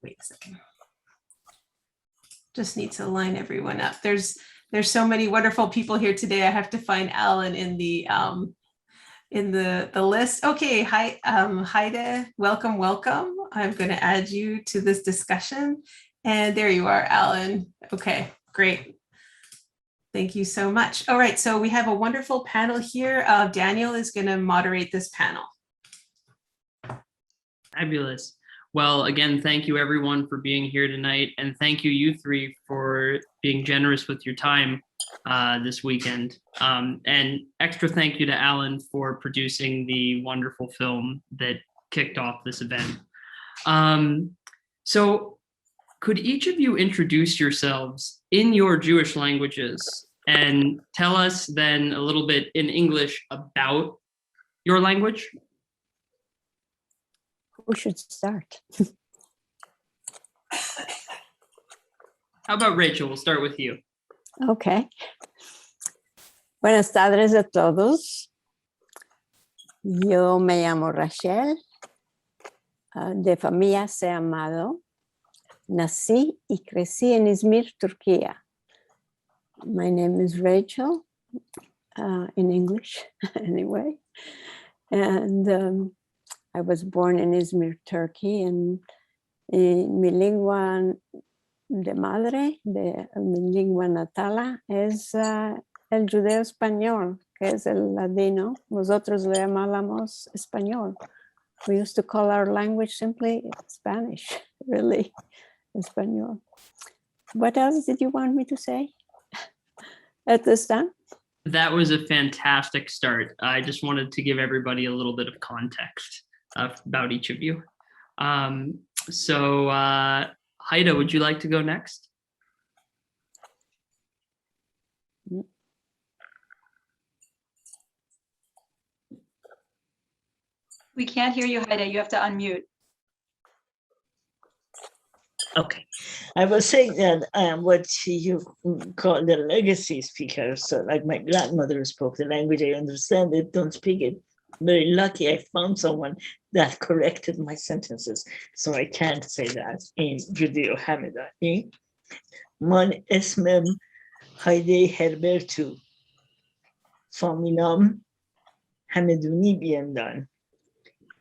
B: wait a second. Just need to line everyone up. There's There's so many wonderful people here today. I have to find Alan in the list. Okay, hi, Heide, welcome. I'm going to add you to this discussion. And there you are, Alan. Okay, great. Thank you so much. All right, so we have a wonderful panel here. Daniel is going to moderate this panel.
K: Fabulous. Well, again, thank you everyone for being here tonight. And thank you three for being generous with your time this weekend. And extra thank you to Alan for producing the wonderful film that kicked off this event. So could each of you introduce yourselves in your Jewish languages and tell us then a little bit in English about your language?
Q: Who should start?
K: How about Rachel? We'll start with you.
Q: Okay. Buenas tardes a todos. Yo me llamo Rachel, de familia Amado. Nací y crecí en Izmir, Turquía. My name is Rachel, in English anyway. And I was born in Izmir, Turkey, and mi lengua de madre, mi lengua natal es el judeo español, que es el ladino. Nosotros le llamábamos español. We used to call our language simply Spanish, really, español. What else did you want me to say at this time?
K: That was a fantastic start. I just wanted to give everybody a little bit of context about each of you. So Haida, would you like to go next?
J: We can't hear you, Haida. You have to unmute.
R: Okay, I was saying that I am what you call the legacy speaker. So like my grandmother spoke the language, I understand it, don't speak it. Very lucky I found someone that corrected my sentences. So I can't say that in Judeo-Hamadani. Man esmem Haide Herbertu. Faminam Hamaduni biendan.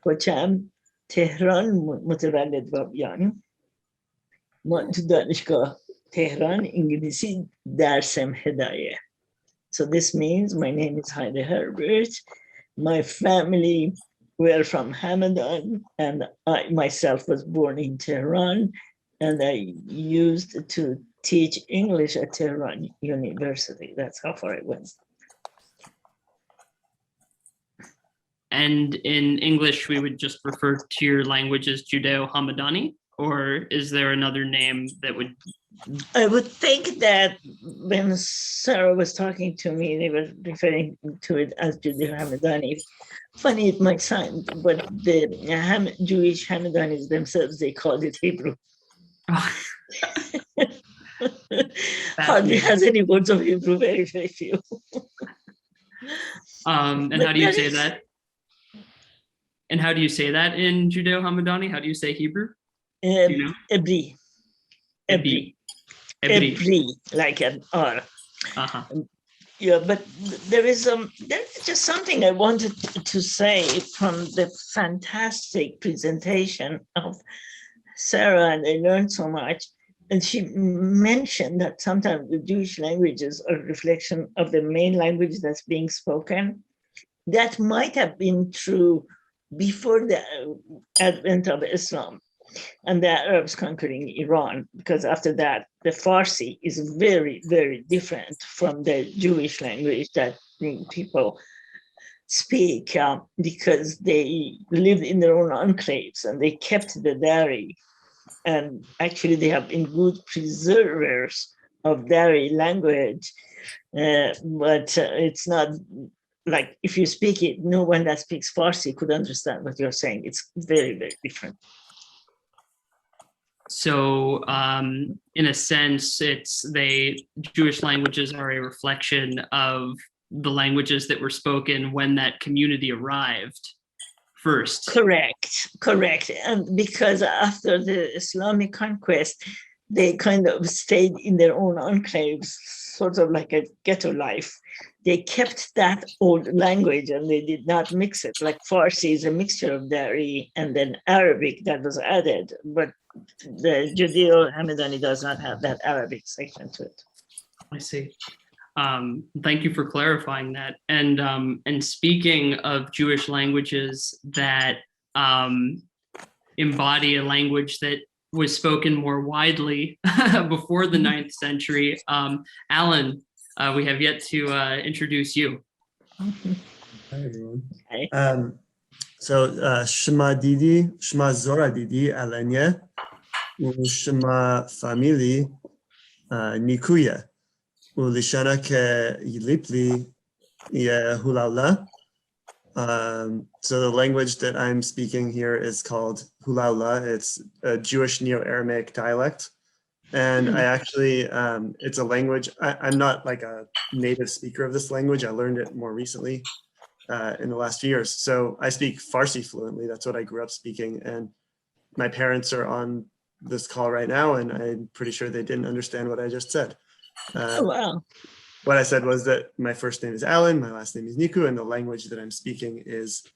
R: Kocham Tehran mutawallid babyan. من تو دانشگاه تهران انگلیسی درسم هدایه. So this means my name is Heide Herbert. My family were from Hamadan and I myself was born in Tehran and I used to teach English at Tehran University. That's how far I went.
K: And in English, we would just refer to your language as Judeo-Hamadani? Or is there another name that would?
R: I would think that when Sarah was talking to me, they were referring to it as Judeo-Hamadani. Funny it might sound, but the Jewish Hamadanis themselves, they called it Hebrew. Hardly has any words of Hebrew, very, very few.
K: And how do you say that? And how do you say that in Judeo-Hamadani? How do you say Hebrew?
R: Ebri, like an R. Yeah, but there is just something I wanted to say from the fantastic presentation of Sarah, and I learned so much. And she mentioned that sometimes the Jewish languages are a reflection of the main language that's being spoken. That might have been true before the advent of Islam and the Arabs conquering Iran, because after that, the Farsi is very, very different from the Jewish language that people speak because they lived in their own enclaves and they kept the Dari. And actually, they have been good preservers of Dari language, but it's not like if you speak it, no one that speaks Farsi could understand what you're saying. It's very, very different.
K: So in a sense, Jewish languages are a reflection of the languages that were spoken when that community arrived first.
R: Correct. And because after the Islamic conquest, they kind of stayed in their own enclaves, sort of like a ghetto life. They kept that old language and they did not mix it. Like Farsi is a mixture of Dari and then Arabic that was added, but the Judeo-Hamadani does not have that Arabic section to it.
K: I see. Thank you for clarifying that. And speaking of Jewish languages that embody a language that was spoken more widely before the 9th century, Alan, we have yet to introduce you.
S: Hi, everyone. So Shema Didi, Shema Zora Didi, Alenya, Shema Family, Nikuya, Ulishana ke Yilipli, Hulala. So the language that I'm speaking here is called Hulala. It's a Jewish Neo-Aramaic dialect. And I actually, it's a language, I'm not like a native speaker of this language. I learned it more recently in the last few years. So I speak Farsi fluently. That's what I grew up speaking. And my parents are on this call right now, and I'm pretty sure they didn't understand what I just said.
R: Oh, wow.
S: What I said was that my first name is Alan, my last name is Niku, and the language that I'm speaking is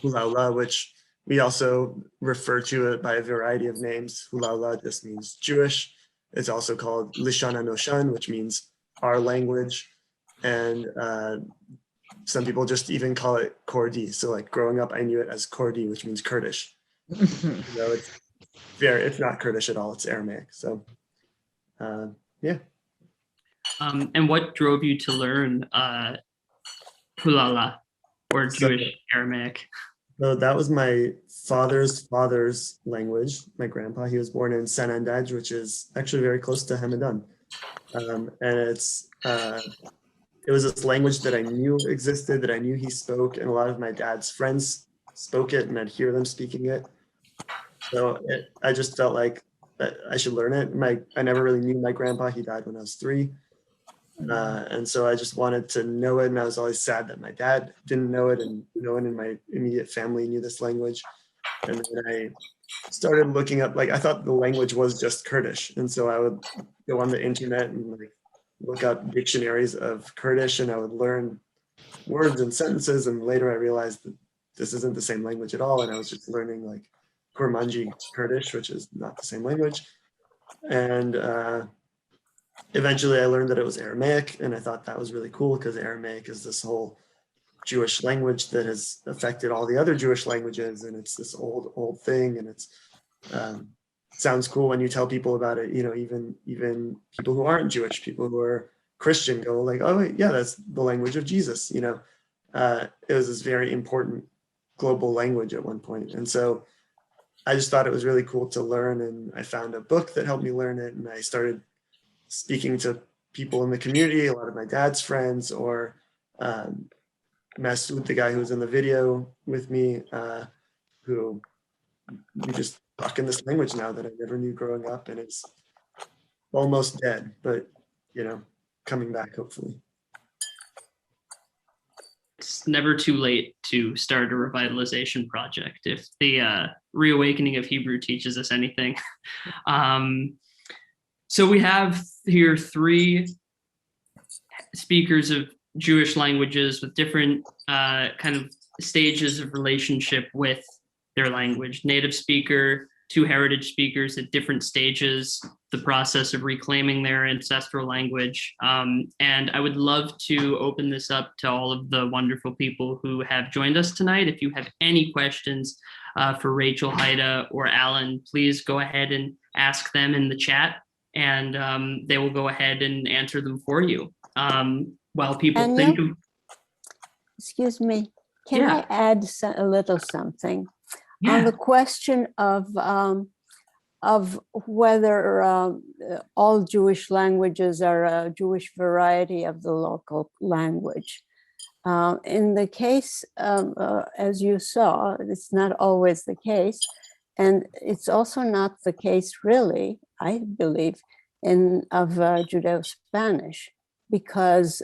S: Hulala, which we also refer to it by a variety of names. Hulala just means Jewish. It's also called Lishana Noshan, which means our language. And some people just even call it Kurdi. So like growing up, I knew it as Kurdi, which means Kurdish. It's not Kurdish at all, it's Aramaic. So yeah.
K: And what drove you to learn Hulala or Jewish Aramaic?
S: So that was my father's language. My grandpa, he was born in Sanandaj, which is actually very close to Hamadan. And it was this language that I knew existed, that I knew he spoke, and a lot of my dad's friends spoke it, and I'd hear them speaking it. So I just felt like I should learn it. I never really knew my grandpa. He died when I was 3. And so I just wanted to know it, and I was always sad that my dad didn't know it, and no one in my immediate family knew this language. And then I started looking up, like I thought the language was just Kurdish, and so I would go on the internet and like look up dictionaries of Kurdish, and I would learn words and sentences, and later I realized that this isn't the same language at all, and I was just learning like Kurmanji Kurdish, which is not the same language. And eventually I learned that it was Aramaic, and I thought that was really cool because Aramaic is this whole Jewish language that has affected all the other Jewish languages, and it's this old thing, and it's sounds cool when you tell people about it. You know, even people who aren't Jewish, people who are Christian go like, oh wait, yeah, that's the language of Jesus. You know, it was this very important global language at one point, and so I just thought it was really cool to learn, and I found a book that helped me learn it, and I started speaking to people in the community, a lot of my dad's friends, or Masoud, the guy who was in the video with me, who we just talk in this language now that I never knew growing up, and it's almost dead, but you know, coming back hopefully.
K: It's never too late to start a revitalization project if the reawakening of Hebrew teaches us anything. So we have here 3 speakers of Jewish languages with different kind of stages of relationship with their language. Native speaker, 2 heritage speakers at different stages, the process of reclaiming their ancestral language. And I would love to open this up to all of the wonderful people who have joined us tonight. If you have any questions for Rachel, Haida, or Alan, please go ahead and ask them in the chat, and they will go ahead and answer them for you. While people think of...
Q: Excuse me, can I add a little something?
K: Yeah.
Q: On the question of whether all Jewish languages are a Jewish variety of the local language. In the case, as you saw, it's not always the case. And it's also not the case, really, I believe, of Judeo-Spanish, because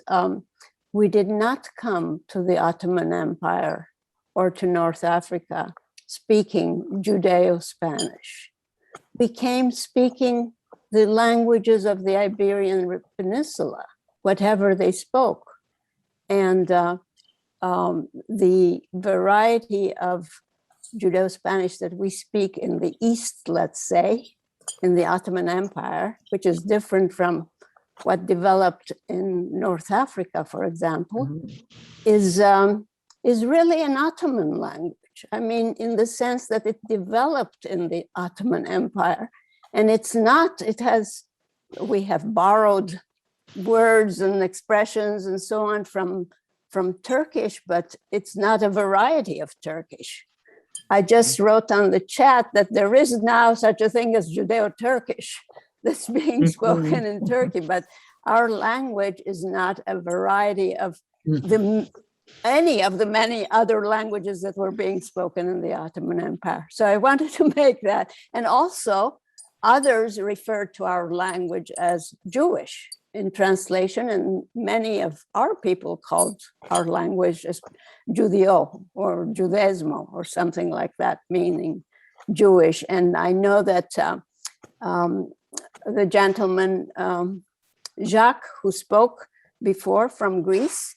Q: we did not come to the Ottoman Empire or to North Africa speaking Judeo-Spanish. became speaking the languages of the Iberian Peninsula, whatever they spoke. And the variety of Judeo-Spanish that we speak in the East, let's say, in the Ottoman Empire, which is different from what developed in North Africa, for example, is really an Ottoman language. I mean, in the sense that it developed in the Ottoman Empire. And it's not, we have borrowed words and expressions and so on from Turkish, but it's not a variety of Turkish. I just wrote on the chat that there is now such a thing as Judeo-Turkish that's being spoken in Turkey, but our language is not a variety of any of the many other languages that were being spoken in the Ottoman Empire. So I wanted to make that. And also others refer to our language as Jewish in translation, and many of our people called our language as Judeo or Judaismo or something like that, meaning Jewish. And I know that the gentleman, Jacques, who spoke before from Greece,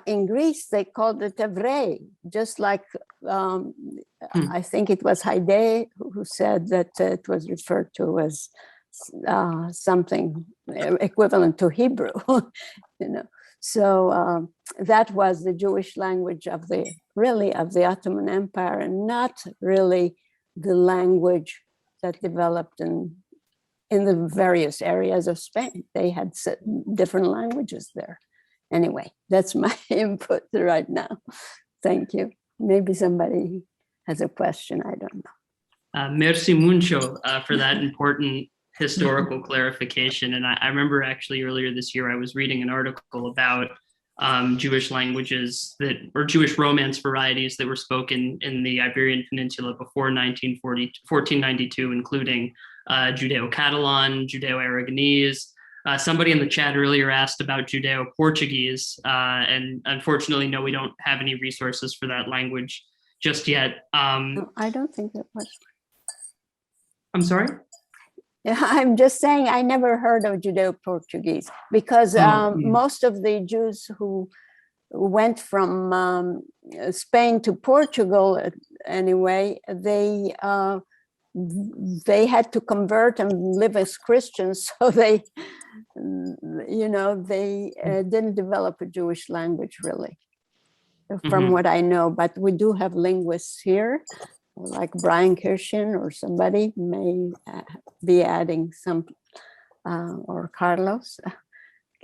Q: in Greece, they called it Evrei, just like I think it was Haidé who said that it was referred to as something equivalent to Hebrew, you know. So that was the Jewish language of the Ottoman Empire, and not really the language that developed in the various areas of Spain. They had different languages there. Anyway, that's my input right now. Thank you. Maybe somebody has a question, I don't know.
K: Merci mucho for that important historical clarification. And I remember actually earlier this year, I was reading an article about Jewish languages or Jewish Romance varieties that were spoken in the Iberian Peninsula before 1492, including Judeo-Catalan, Judeo-Aragonese. Somebody in the chat earlier asked about Judeo-Portuguese, and unfortunately, no, we don't have any resources for that language just yet.
Q: No, I don't think that was.
K: I'm sorry?
Q: Yeah, I'm just saying I never heard of Judeo-Portuguese because most of the Jews who went from Spain to Portugal, anyway, they had to convert and live as Christians, so they, you know, they didn't develop a Jewish language really, from what I know. But we do have linguists here, like Brian Kirshen or somebody may be adding some, or Carlos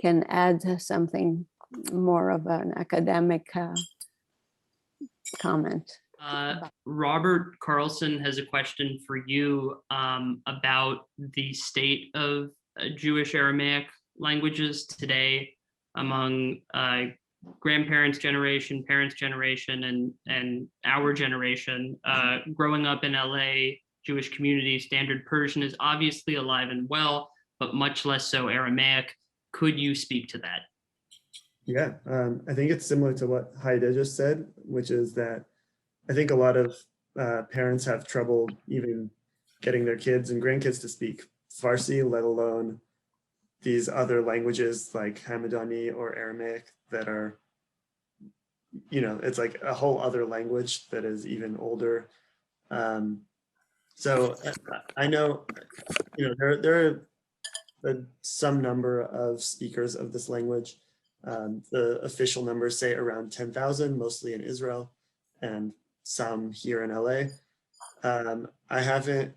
Q: can add something more of an academic comment.
K: Robert Carlson has a question for you about the state of Jewish Aramaic languages today among grandparents' generation, parents' generation, and our generation. Growing up in LA, Jewish community, Standard Persian is obviously alive and well, but much less so Aramaic. Could you speak to that?
S: Yeah, I think it's similar to what Haida just said, which is that I think a lot of parents have trouble even getting their kids and grandkids to speak Farsi, let alone these other languages like Hamadani or Aramaic that are, you know, it's like a whole other language that is even older. So I know, you know, there are some number of speakers of this language. The official numbers say around 10,000, mostly in Israel, and some here in LA. I haven't,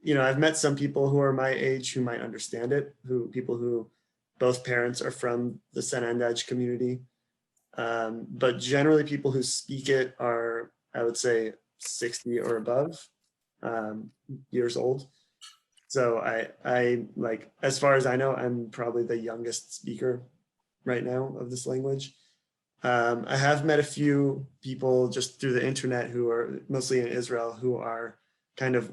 S: you know, I've met some people who are my age who might understand it, people who both parents are from the Sanandaj community. But generally people who speak it are, I would say, 60 or above years old. So I like, as far as I know, I'm probably the youngest speaker right now of this language. I have met a few people just through the internet who are mostly in Israel who are kind of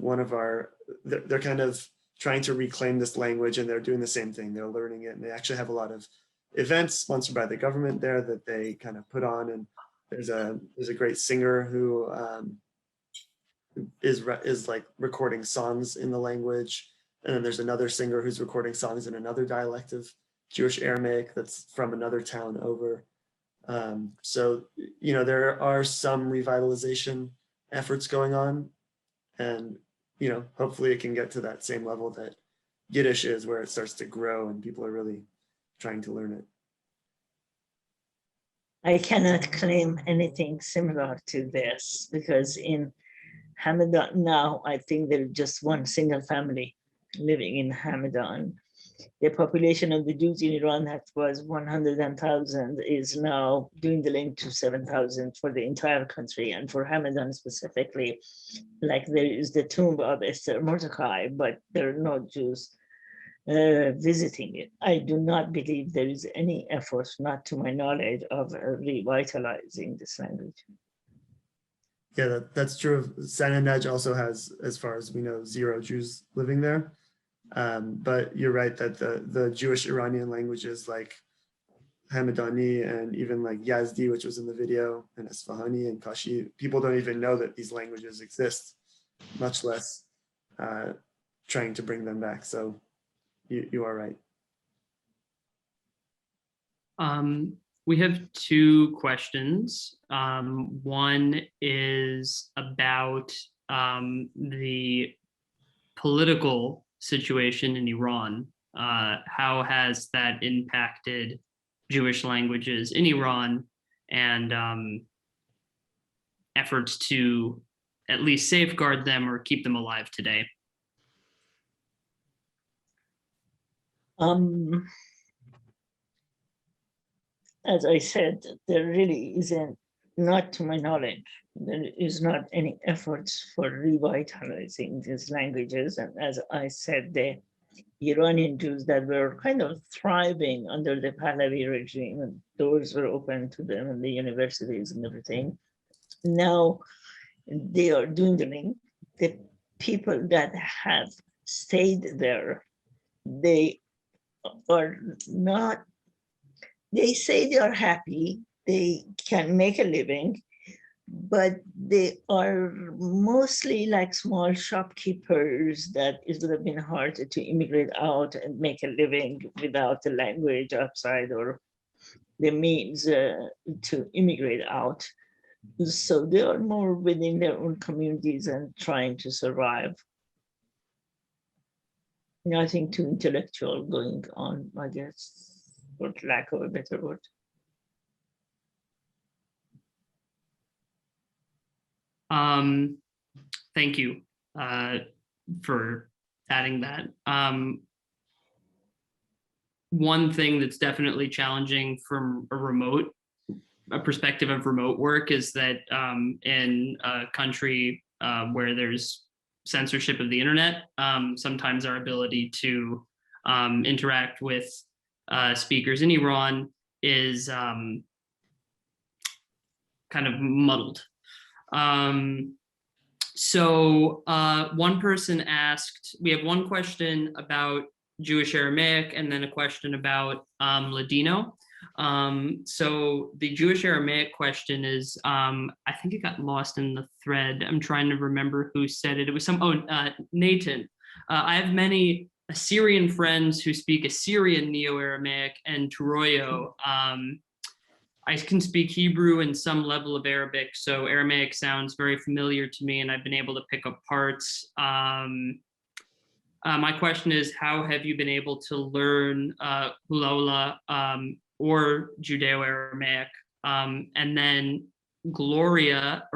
S: they're kind of trying to reclaim this language, and they're doing the same thing. They're learning it, and they actually have a lot of events sponsored by the government there that they kind of put on. And there's a great singer who is like recording songs in the language. And then there's another singer who's recording songs in another dialect of Jewish Aramaic that's from another town over. So, you know, there are some revitalization efforts going on, and, you know, hopefully it can get to that same level that Yiddish is, where it starts to grow and people are really trying to learn it.
R: I cannot claim anything similar to this, because in Hamadan now, I think there's just one single family living in Hamadan. The population of the Jews in Iran that was 100,000 is now dwindling to 7,000 for the entire country. And for Hamadan specifically, like there is the tomb of Esther Mordecai, but there are no Jews visiting it. I do not believe there is any effort, not to my knowledge, of revitalizing this language.
S: Yeah, that's true of Sanandaj also has, as far as we know, 0 Jews living there. But you're right that the Jewish Iranian languages like Hamadani and even like Yazdi, which was in the video, and Isfahani and Kashi, people don't even know that these languages exist, much less trying to bring them back. So you are right.
K: We have 2 questions. One is about the political situation in Iran. How has that impacted Jewish languages in Iran, and efforts to at least safeguard them or keep them alive today?
R: As I said, there really isn't, not to my knowledge, there is not any efforts for revitalizing these languages. And as I said, the Iranian Jews that were kind of thriving under the Pahlavi regime, and doors were open to them in the universities and everything, now they are dwindling. The people that have stayed there, they are not, they say they are happy, they can make a living, but they are mostly like small shopkeepers that it would have been hard to immigrate out and make a living without the language outside or the means to immigrate out. So they are more within their own communities and trying to survive. Nothing too intellectual going on, I guess, for lack of a better word.
K: Thank you for adding that. One thing that's definitely challenging from a perspective of remote work is that in a country where there's censorship of the internet, sometimes our ability to interact with speakers in Iran is kind of muddled. So one person asked, we have one question about Jewish Aramaic and then a question about Ladino. So the Jewish Aramaic question is, I think it got lost in the thread. I'm trying to remember who said it. It was Nathan. I have many Assyrian friends who speak Assyrian Neo-Aramaic and Turoyo. I can speak Hebrew and some level of Arabic, so Aramaic sounds very familiar to me, and I've been able to pick up parts. My question is, how have you been able to learn Hulaula or Judeo-Aramaic? And then Gloria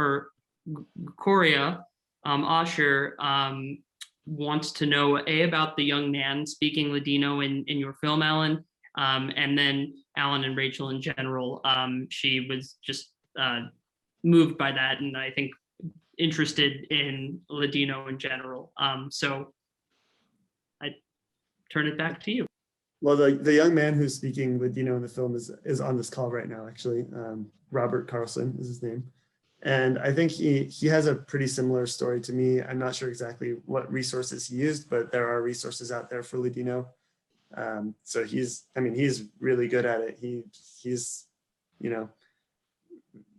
K: Asher wants to know about the young man speaking Ladino in your film, Alan, and then Alan and Rachel in general. She was just moved by that, and I think interested in Ladino in general. So I turn it back to you.
S: Well, the young man who's speaking Ladino in the film is on this call right now, actually. Robert Carlson is his name. And I think he has a pretty similar story to me. I'm not sure exactly what resources he used, but there are resources out there for Ladino. So he's really good at it. He's, you know,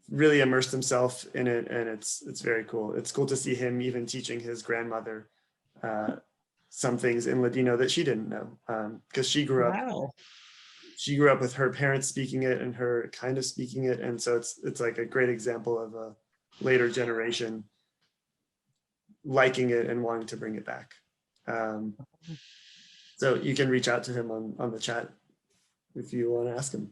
S: really immersed himself in it, and it's very cool. It's cool to see him even teaching his grandmother some things in Ladino that she didn't know, because she grew up with her parents speaking it and her kind of speaking it, and so it's like a great example of a later generation liking it and wanting to bring it back. So you can reach out to him on the chat if you want to ask him.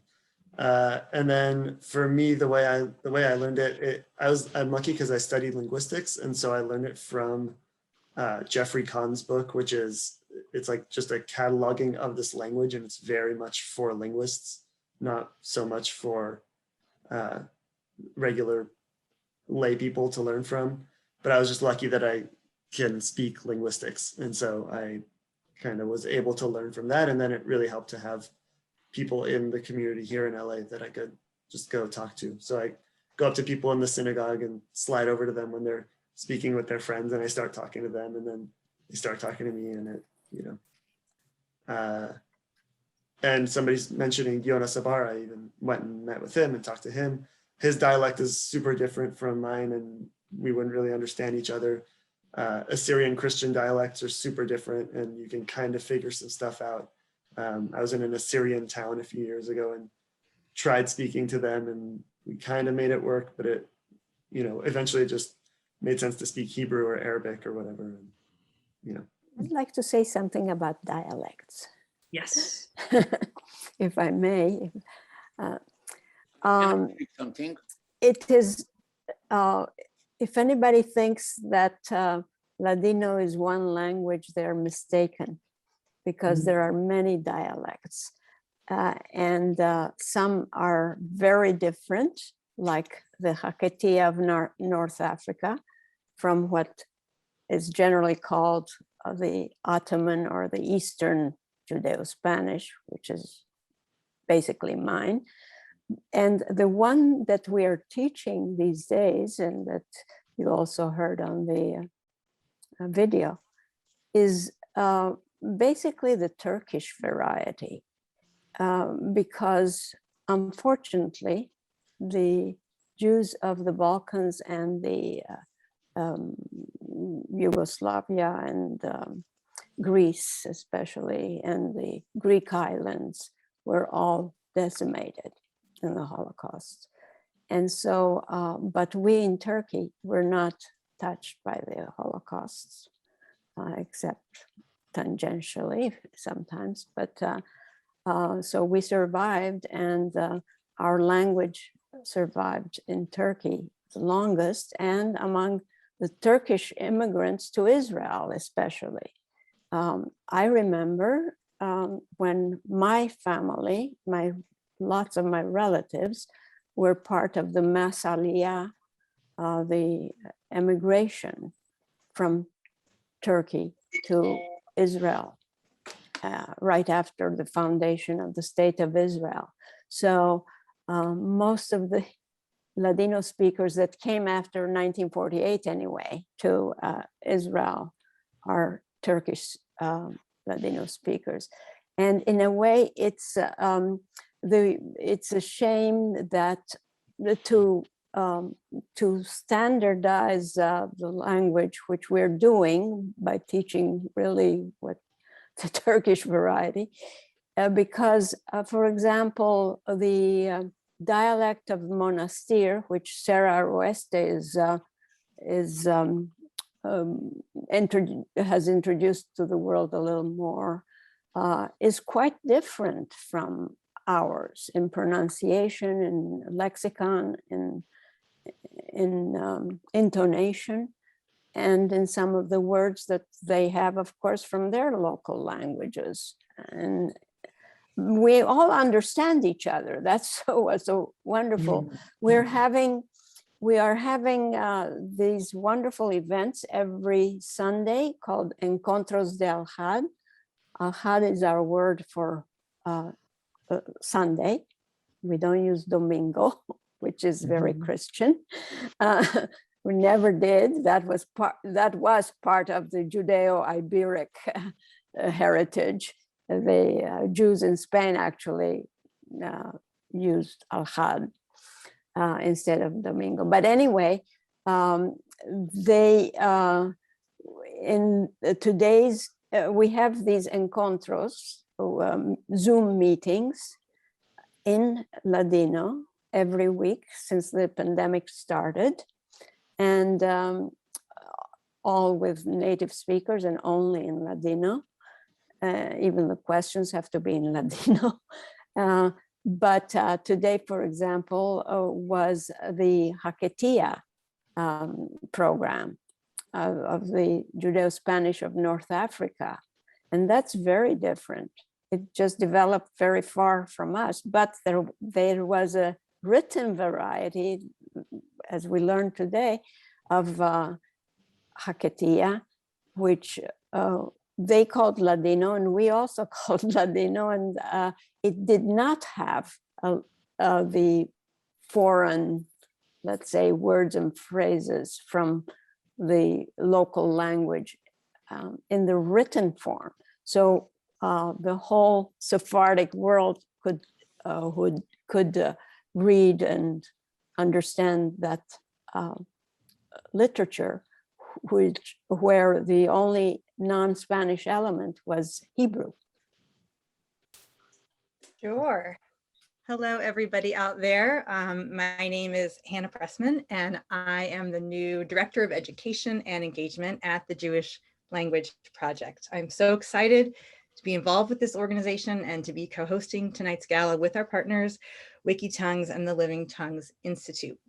S: And then for me, the way I learned it, I'm lucky because I studied linguistics, and so I learned it from Jeffrey Kahn's book, it's like just a cataloging of this language, and it's very much for linguists, not so much for regular lay people to learn from. But I was just lucky that I can speak linguistics, and so I kind of was able to learn from that, and then it really helped to have people in the community here in LA that I could just go talk to. So I go up to people in the synagogue and slide over to them when they're speaking with their friends, and I start talking to them, and then they start talking to me, and it, and somebody's mentioning Yona Sabara. I even went and met with him and talked to him. His dialect is super different from mine, and we wouldn't really understand each other. Assyrian Christian dialects are super different, and you can kind of figure some stuff out. I was in an Assyrian town a few years ago and tried speaking to them, and we kind of made it work, but it, eventually it just made sense to speak Hebrew or Arabic or whatever. And,
Q: I'd like to say something about dialects.
K: Yes.
Q: If I may.
T: Something?
Q: It is, if anybody thinks that Ladino is one language, they're mistaken, because there are many dialects, and some are very different, like the Haketi of North Africa, from what is generally called the Ottoman or the Eastern Judeo-Spanish, which is basically mine. And the one that we are teaching these days, and that you also heard on the video, is basically the Turkish variety, because unfortunately, the Jews of the Balkans and the Yugoslavia and Greece especially, and the Greek islands were all decimated in the Holocaust. And so, but we in Turkey were not touched by the Holocaust, except tangentially sometimes, but so we survived, and our language survived in Turkey the longest, and among the Turkish immigrants to Israel especially. I remember when my family, lots of my relatives were part of the Mass Aliyah, the emigration from Turkey to Israel, right after the foundation of the State of Israel. So most of the Ladino speakers that came after 1948 anyway to Israel are Turkish Ladino speakers. And in a way, it's a shame that to standardize the language, which we're doing by teaching really what the Turkish variety, because, for example, the dialect of Monastir, which Sarah Oeste has introduced to the world a little more, is quite different from ours in pronunciation, in lexicon, in intonation, and in some of the words that they have, of course, from their local languages. And we all understand each other. That's so wonderful. We are having these wonderful events every Sunday called Encontros de Al-Had. Al-Had is our word for Sunday. We don't use Domingo, which is very Christian. We never did. That was part of the Judeo-Iberic heritage. The Jews in Spain actually used Al-Had. instead of Domingo. But anyway, in today's, we have these encontros, Zoom meetings in Ladino every week since the pandemic started, and all with native speakers and only in Ladino. Even the questions have to be in Ladino. But today, for example, was the HUC-JIR program of the Judeo-Spanish of North Africa. And that's very different. It just developed very far from us, but there was a written variety, as we learned today, of HUC-JIR, which they called Ladino, and we also called Ladino, and it did not have the foreign, let's say, words and phrases from the local language in the written form. So the whole Sephardic world could read and understand that literature, where the only non-Spanish element was Hebrew.
T: Sure. Hello, everybody out there. My name is Hannah Pressman, and I am the new Director of Education and Engagement at the Jewish Language Project. I'm so excited to be involved with this organization and to be co-hosting tonight's gala with our partners, Wikitongues and the Living Tongues Institute.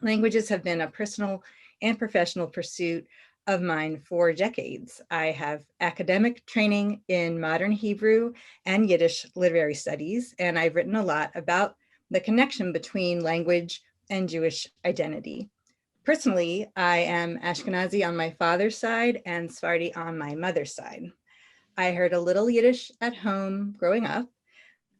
T: Languages have been a personal and professional pursuit of mine for decades. I have academic training in modern Hebrew and Yiddish literary studies, and I've written a lot about the connection between language and Jewish identity. Personally, I am Ashkenazi on my father's side and Sephardi on my mother's side. I heard a little Yiddish at home growing up,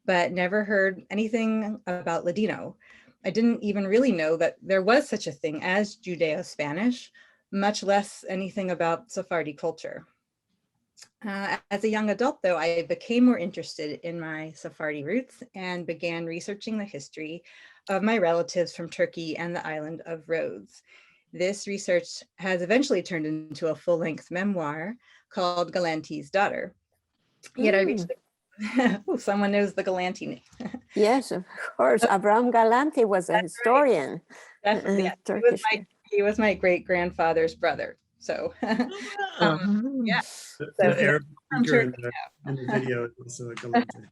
T: but never heard anything about Ladino. I didn't even really know that there was such a thing as Judeo-Spanish, much less anything about Sephardi culture. As a young adult, though, I became more interested in my Sephardi roots and began researching the history of my relatives from Turkey and the island of Rhodes. This research has eventually turned into a full-length memoir called Galanti's Daughter. Yet I reached oh, someone knows the Galanti name.
Q: Yes, of course. Abraham Galanti was a historian.
T: Right. Definitely. He was my great-grandfather's brother. So, yeah.
S: The Arab speaker in the video is also a Galanti.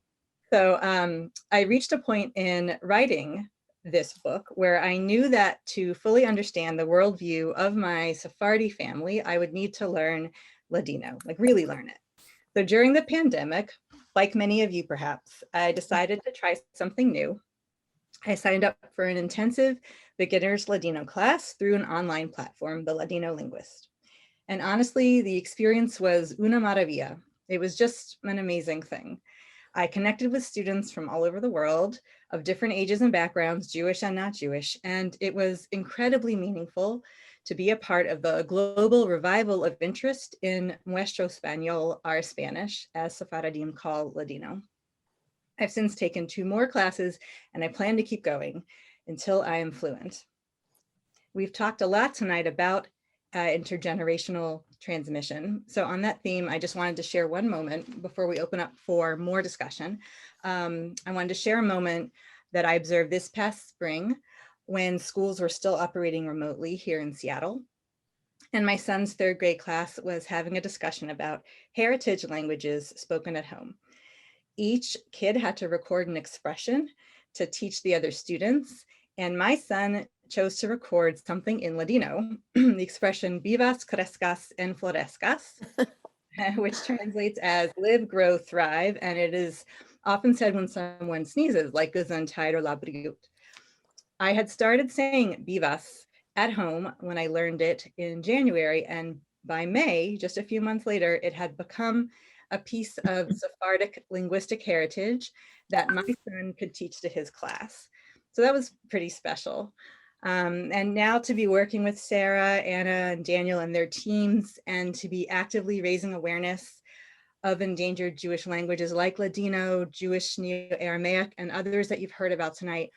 T: So I reached a point in writing this book where I knew that to fully understand the worldview of my Sephardi family, I would need to learn Ladino, like really learn it. So during the pandemic, like many of you perhaps, I decided to try something new. I signed up for an intensive beginner's Ladino class through an online platform, the Ladino Linguist. And honestly, the experience was una maravilla. It was just an amazing thing. I connected with students from all over the world of different ages and backgrounds, Jewish and not Jewish, and it was incredibly meaningful to be a part of the global revival of interest in Nuestro Español, our Spanish, as Sephardim call Ladino. I've since taken 2 more classes, and I plan to keep going until I am fluent. We've talked a lot tonight about intergenerational transmission. So on that theme, I just wanted to share one moment before we open up for more discussion. I wanted to share a moment that I observed this past spring when schools were still operating remotely here in Seattle. And my son's 3rd grade class was having a discussion about heritage languages spoken at home. Each kid had to record an expression to teach the other students. And my son chose to record something in Ladino, the expression vivas, crezcas, and florezcas, which translates as live, grow, thrive. And it is often said when someone sneezes, like gesundheit or labriut. I had started saying vivas at home when I learned it in January, and by May, just a few months later, it had become a piece of Sephardic linguistic heritage that my son could teach to his class. So that was pretty special. And now to be working with Sarah, Anna, and Daniel and their teams, and to be actively raising awareness of endangered Jewish languages like Ladino, Jewish Neo-Aramaic, and others that you've heard about tonight,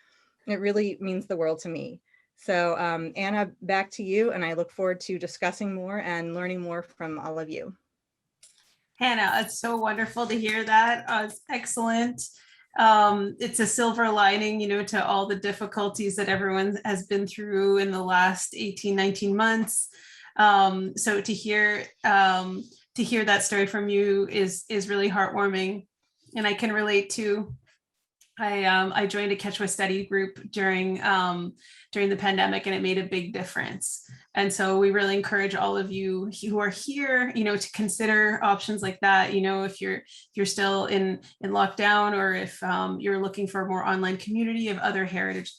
T: It really means the world to me. So Anna, back to you, and I look forward to discussing more and learning more from all of you.
B: Hannah, it's so wonderful to hear that. It's excellent. It's a silver lining, to all the difficulties that everyone has been through in the last 18, 19 months. So to hear that story from you is really heartwarming, and I can relate to. I joined a Quechua study group during the pandemic, and it made a big difference. And so we really encourage all of you who are here, to consider options like that. If you're still in lockdown, or if you're looking for a more online community of other heritage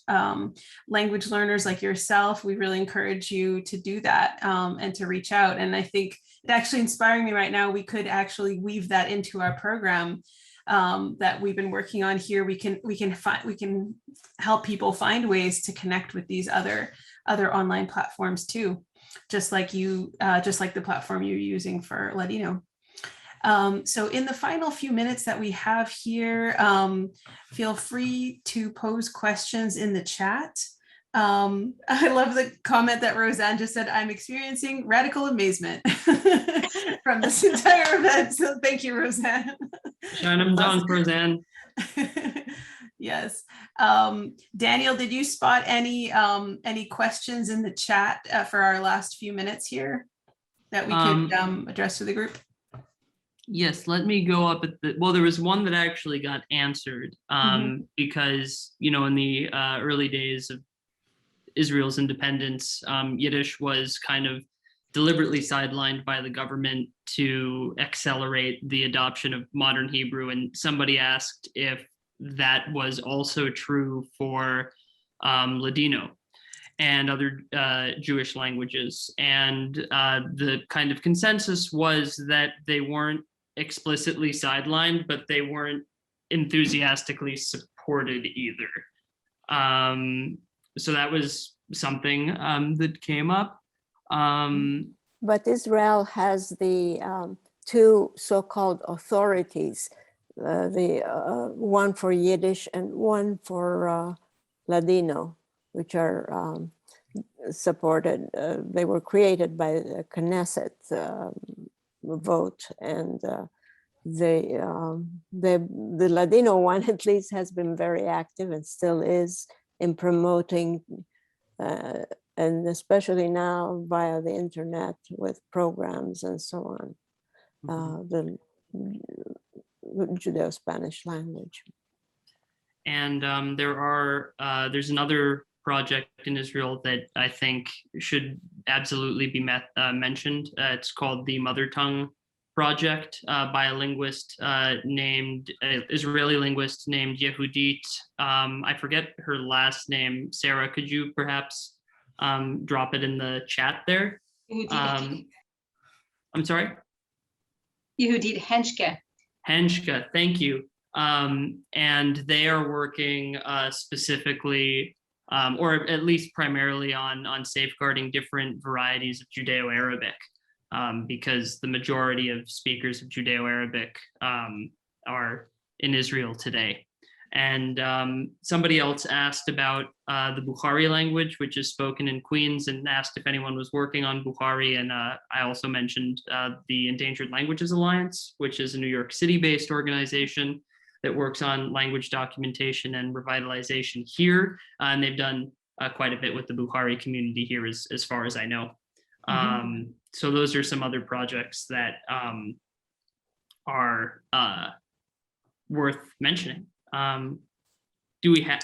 B: language learners like yourself, we really encourage you to do that and to reach out. And I think it actually inspiring me right now. We could actually weave that into our program that we've been working on here. We can help people find ways to connect with these other online platforms too, just like the platform you're using for Ladino. So in the final few minutes that we have here, feel free to pose questions in the chat. I love the comment that Roseanne just said, I'm experiencing radical amazement from this entire event. So thank you, Roseanne.
K: Shine them down, Roseanne.
B: Yes. Daniel, did you spot any questions in the chat for our last few minutes here that we could address to the group?
K: Yes, let me go up at there was one that actually got answered because, in the early days of Israel's independence, Yiddish was kind of deliberately sidelined by the government to accelerate the adoption of modern Hebrew. And somebody asked if that was also true for Ladino and other Jewish languages. And the kind of consensus was that they weren't explicitly sidelined, but they weren't enthusiastically supported either. So that was something that came up.
Q: But Israel has the two so-called authorities, one for Yiddish and one for Ladino, which are supported. They were created by the Knesset vote, and the Ladino one at least has been very active and still is in promoting, and especially now via the internet with programs and so on, the Judeo-Spanish language.
K: And there's another project in Israel that I think should absolutely be mentioned. It's called the Mother Tongue Project by a linguist Israeli linguist named Yehudit. I forget her last name. Sarah, could you perhaps drop it in the chat there? I'm sorry?
J: Yehudit Henschke.
K: Henschke, thank you. And they are working specifically, or at least primarily on safeguarding different varieties of Judeo-Arabic, because the majority of speakers of Judeo-Arabic are in Israel today. And somebody else asked about the Bukhari language, which is spoken in Queens, and asked if anyone was working on Bukhari. And I also mentioned the Endangered Languages Alliance, which is a New York City-based organization that works on language documentation and revitalization here. And they've done quite a bit with the Bukhari community here, as far as I know. So those are some other projects that are worth mentioning. Do we have,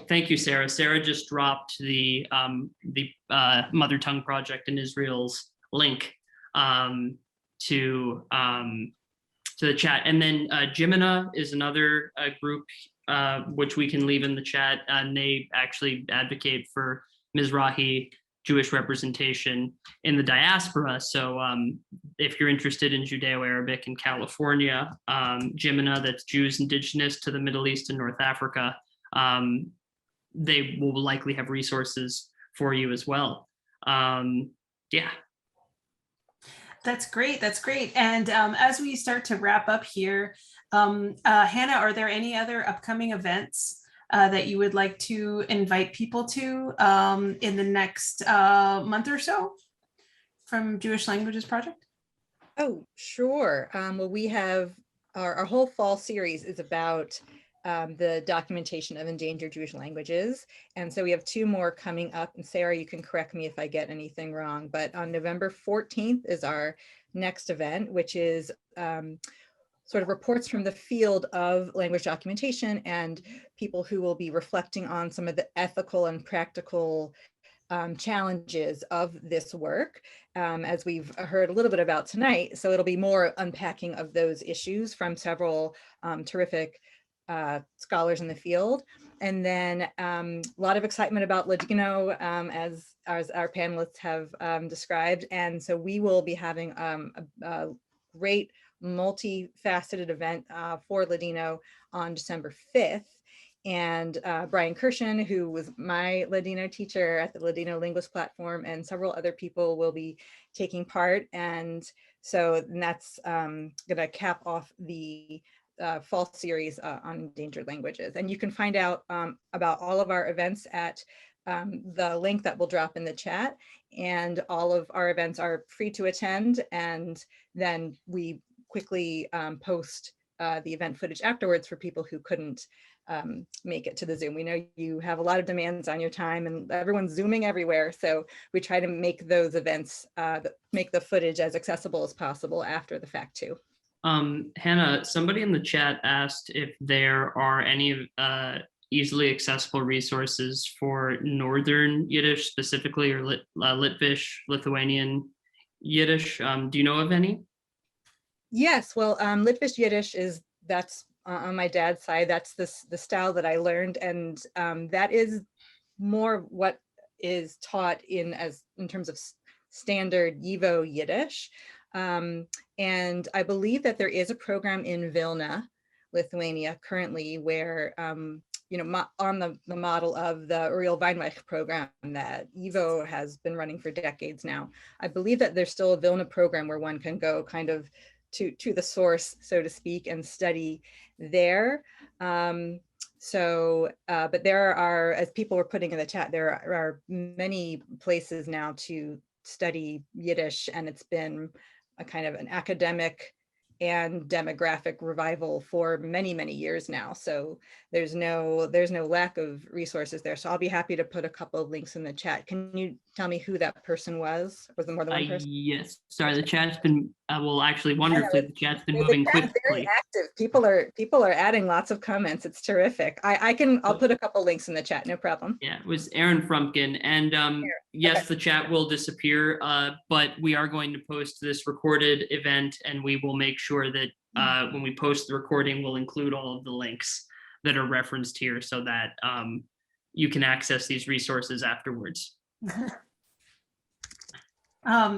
K: thank you, Sarah. Sarah just dropped the Mother Tongue Project in Israel's link to the chat. And then Jimina is another group which we can leave in the chat, and they actually advocate for Mizrahi Jewish representation in the diaspora. So if you're interested in Judeo-Arabic in California, Jimina, that's Jews indigenous to the Middle East and North Africa, they will likely have resources for you as well. Yeah.
B: That's great. That's great. And as we start to wrap up here, Hannah, are there any other upcoming events that you would like to invite people to in the next month or so from Jewish Languages Project?
T: Oh, sure. Well, we have our whole fall series is about the documentation of endangered Jewish languages. And so we have 2 more coming up. And Sarah, you can correct me if I get anything wrong, but on November 14th is our next event, which is sort of reports from the field of language documentation and people who will be reflecting on some of the ethical and practical challenges of this work, as we've heard a little bit about tonight. So it'll be more unpacking of those issues from several terrific scholars in the field. And then a lot of excitement about Ladino, as our panelists have described. And so we will be having a great multifaceted event for Ladino on December 5th. And Brian Kirshen, who was my Ladino teacher at the Ladino Linguist Platform, and several other people will be taking part. And so that's gonna cap off the fall series on endangered languages. And you can find out about all of our events at the link that will drop in the chat. And all of our events are free to attend. And then we quickly post the event footage afterwards for people who couldn't make it to the Zoom. We know you have a lot of demands on your time and everyone's Zooming everywhere. So we try to make those events, make the footage as accessible as possible after the fact too.
K: Hannah, somebody in the chat asked if there are any easily accessible resources for Northern Yiddish specifically, or Litvish, Lithuanian Yiddish. Do you know of any?
T: Yes, well, Litvish Yiddish that's on my dad's side. That's the style that I learned, and that is more what is taught in terms of standard YIVO Yiddish. And I believe that there is a program in Vilna, Lithuania, currently where you know, on the model of the Uriel Weinreich program that YIVO has been running for decades now. I believe that there's still a Vilna program where one can go kind of to the source, so to speak, and study there. But there are, as people were putting in the chat, there are many places now to study Yiddish, and it's been a kind of an academic and demographic revival for many, many years now. So there's no lack of resources there. So I'll be happy to put a couple of links in the chat. Can you tell me who that person was? Was there more than one person?
K: Yes, sorry, the chat's been, well, actually wonderfully, the chat's been moving quickly.
T: Very active. People are adding lots of comments. It's terrific. I'll put a couple links in the chat, no problem.
K: Yeah, it was Aaron Frumpkin. And yes, okay. The chat will disappear, but we are going to post this recorded event, and we will make sure that when we post the recording, we'll include all of the links that are referenced here so that you can access these resources afterwards.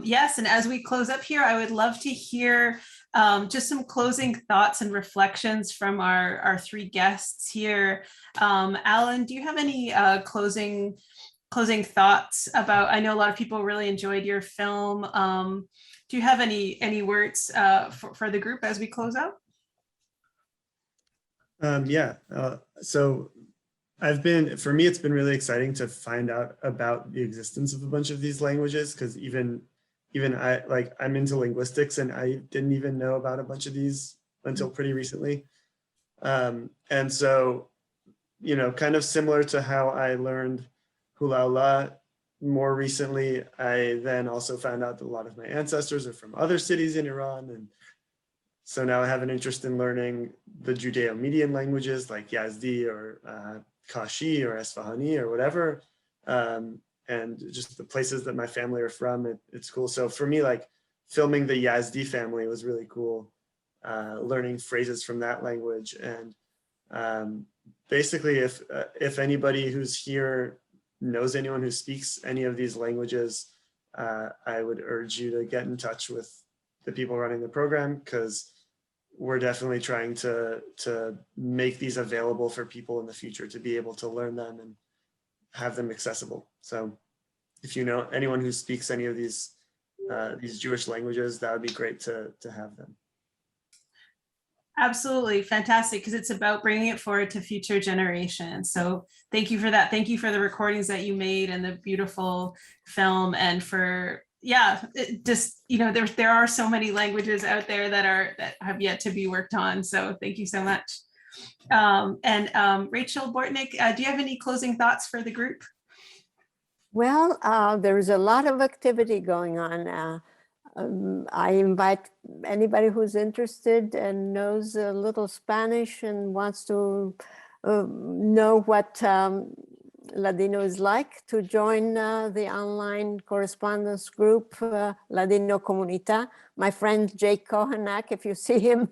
B: Yes, and as we close up here, I would love to hear just some closing thoughts and reflections from our 3 guests here. Alan, do you have any closing thoughts about, I know a lot of people really enjoyed your film. Do you have any words for the group as we close out?
S: So for me, it's been really exciting to find out about the existence of a bunch of these languages, because even I'm into linguistics and I didn't even know about a bunch of these until pretty recently. And so, you know, kind of similar to how I learned hula hula more recently, I then also found out that a lot of my ancestors are from other cities in Iran. And so now I have an interest in learning the Judeo-Median languages like Yazdi or Kashi or Esfahani or whatever, and just the places that my family are from. It's cool. So for me, like filming the Yazdi family was really cool, learning phrases from that language. And basically, if anybody who's here knows anyone who speaks any of these languages, I would urge you to get in touch with the people running the program, because we're definitely trying to make these available for people in the future to be able to learn them and have them accessible. So if you know anyone who speaks any of these Jewish languages, that would be great to have them.
B: Absolutely. Fantastic. Because it's about bringing it forward to future generations. So thank you for that. Thank you for the recordings that you made and the beautiful film, and for, just, there are so many languages out there that have yet to be worked on. So thank you so much. And Rachel Bortnick, do you have any closing thoughts for the group?
Q: Well, there's a lot of activity going on. I invite anybody who's interested and knows a little Spanish and wants to know what Ladino is like to join the online correspondence group, Ladino Comunidad. My friend Jake Kohanak, if you see him,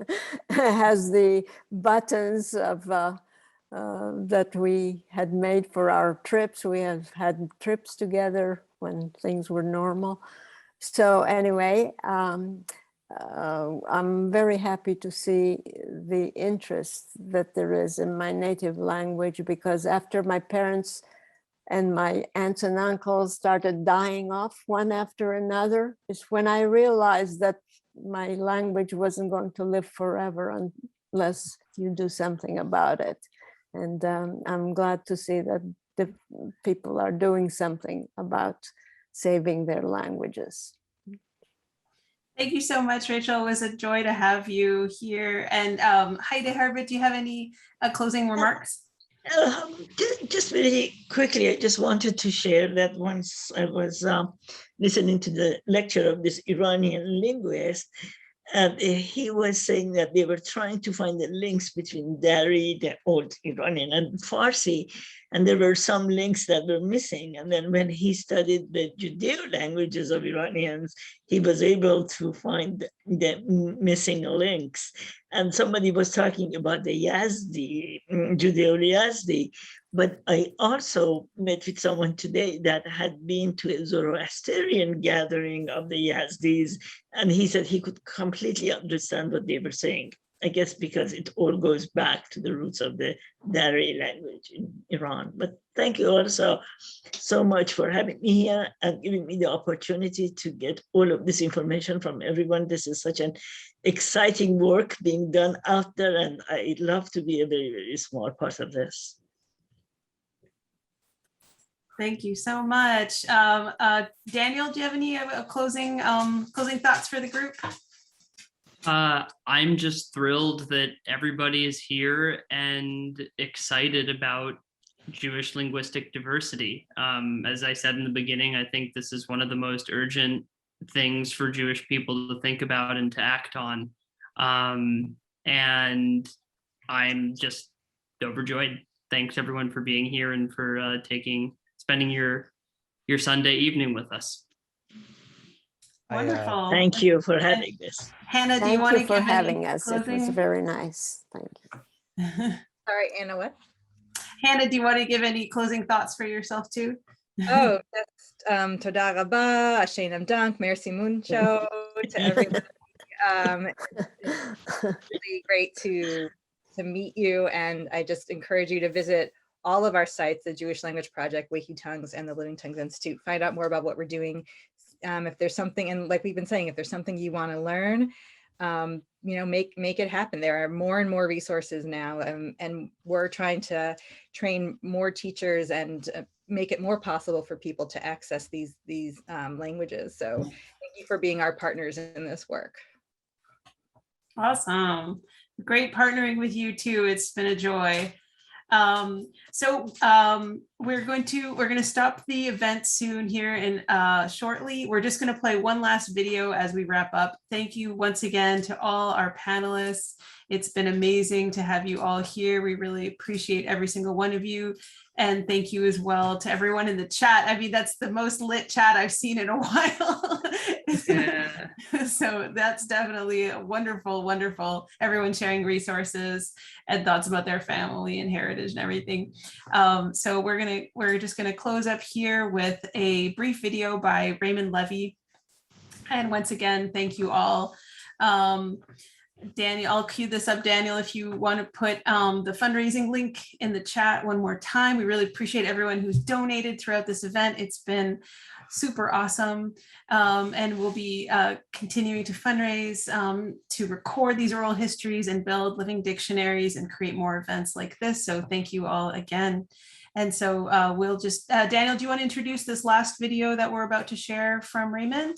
Q: has the buttons of that we had made for our trips. We have had trips together when things were normal. So anyway, I'm very happy to see the interest that there is in my native language, because after my parents and my aunts and uncles started dying off one after another, is when I realized that my language wasn't going to live forever unless you do something about it. And I'm glad to see that the people are doing something about saving their languages.
B: Thank you so much, Rachel. It was a joy to have you here. And Heide Herbert, do you have any closing remarks?
R: Just very quickly, I just wanted to share that once I was listening to the lecture of this Iranian linguist, and he was saying that they were trying to find the links between Dari, the old Iranian, and Farsi, and there were some links that were missing. And then when he studied the Judeo-languages of Iranians, he was able to find the missing links. And somebody was talking about the Yazdi, Judeo-Yazdi, but I also met with someone today that had been to a Zoroastrian gathering of the Yazdis, and he said he could completely understand what they were saying. I guess because it all goes back to the roots of the Dari language in Iran. But thank you also so much for having me here and giving me the opportunity to get all of this information from everyone. This is such an exciting work being done out there, and I'd love to be a very, very small part of this.
B: Thank you so much. Daniel, do you have any closing thoughts for the group?
K: I'm just thrilled that everybody is here and excited about Jewish linguistic diversity. As I said in the beginning, I think this is one of the most urgent things for Jewish people to think about and to act on. And I'm just overjoyed. Thanks everyone for being here and for spending your Sunday evening with us.
B: Wonderful.
R: Thank you for having this.
B: Hannah, do you want to give
Q: for having us?
B: closing?
Q: It was very nice. Thank you.
T: Sorry, Anna, what?
B: Hannah, do you want to give any closing thoughts for yourself too?
T: Oh, just toda rabba, ashenam dank, merci mucho to everyone. It's really great to meet you, and I just encourage you to visit all of our sites, the Jewish Language Project, Wikitongues, and the Living Tongues Institute. Find out more about what we're doing. If there's something, and like we've been saying, if there's something you want to learn, make it happen. There are more and more resources now, and we're trying to train more teachers and make it more possible for people to access these languages. So thank you for being our partners in this work.
B: Awesome. Great partnering with you too. It's been a joy. We're going to stop the event soon here and shortly. We're just going to play one last video as we wrap up. Thank you once again to all our panelists. It's been amazing to have you all here. We really appreciate every single one of you. And thank you as well to everyone in the chat. I mean, that's the most lit chat I've seen in a while.
K: Yeah.
B: So that's definitely a wonderful, wonderful. Everyone sharing resources and thoughts about their family and heritage and everything. So we're just gonna close up here with a brief video by Raymond Levy. And once again, thank you all. Daniel, I'll cue this up, Daniel, if you want to put the fundraising link in the chat one more time. We really appreciate everyone who's donated throughout this event. It's been super awesome. And we'll be continuing to fundraise to record these oral histories and build living dictionaries and create more events like this. So thank you all again. And so we'll just, Daniel, do you want to introduce this last video that we're about to share from Raymond?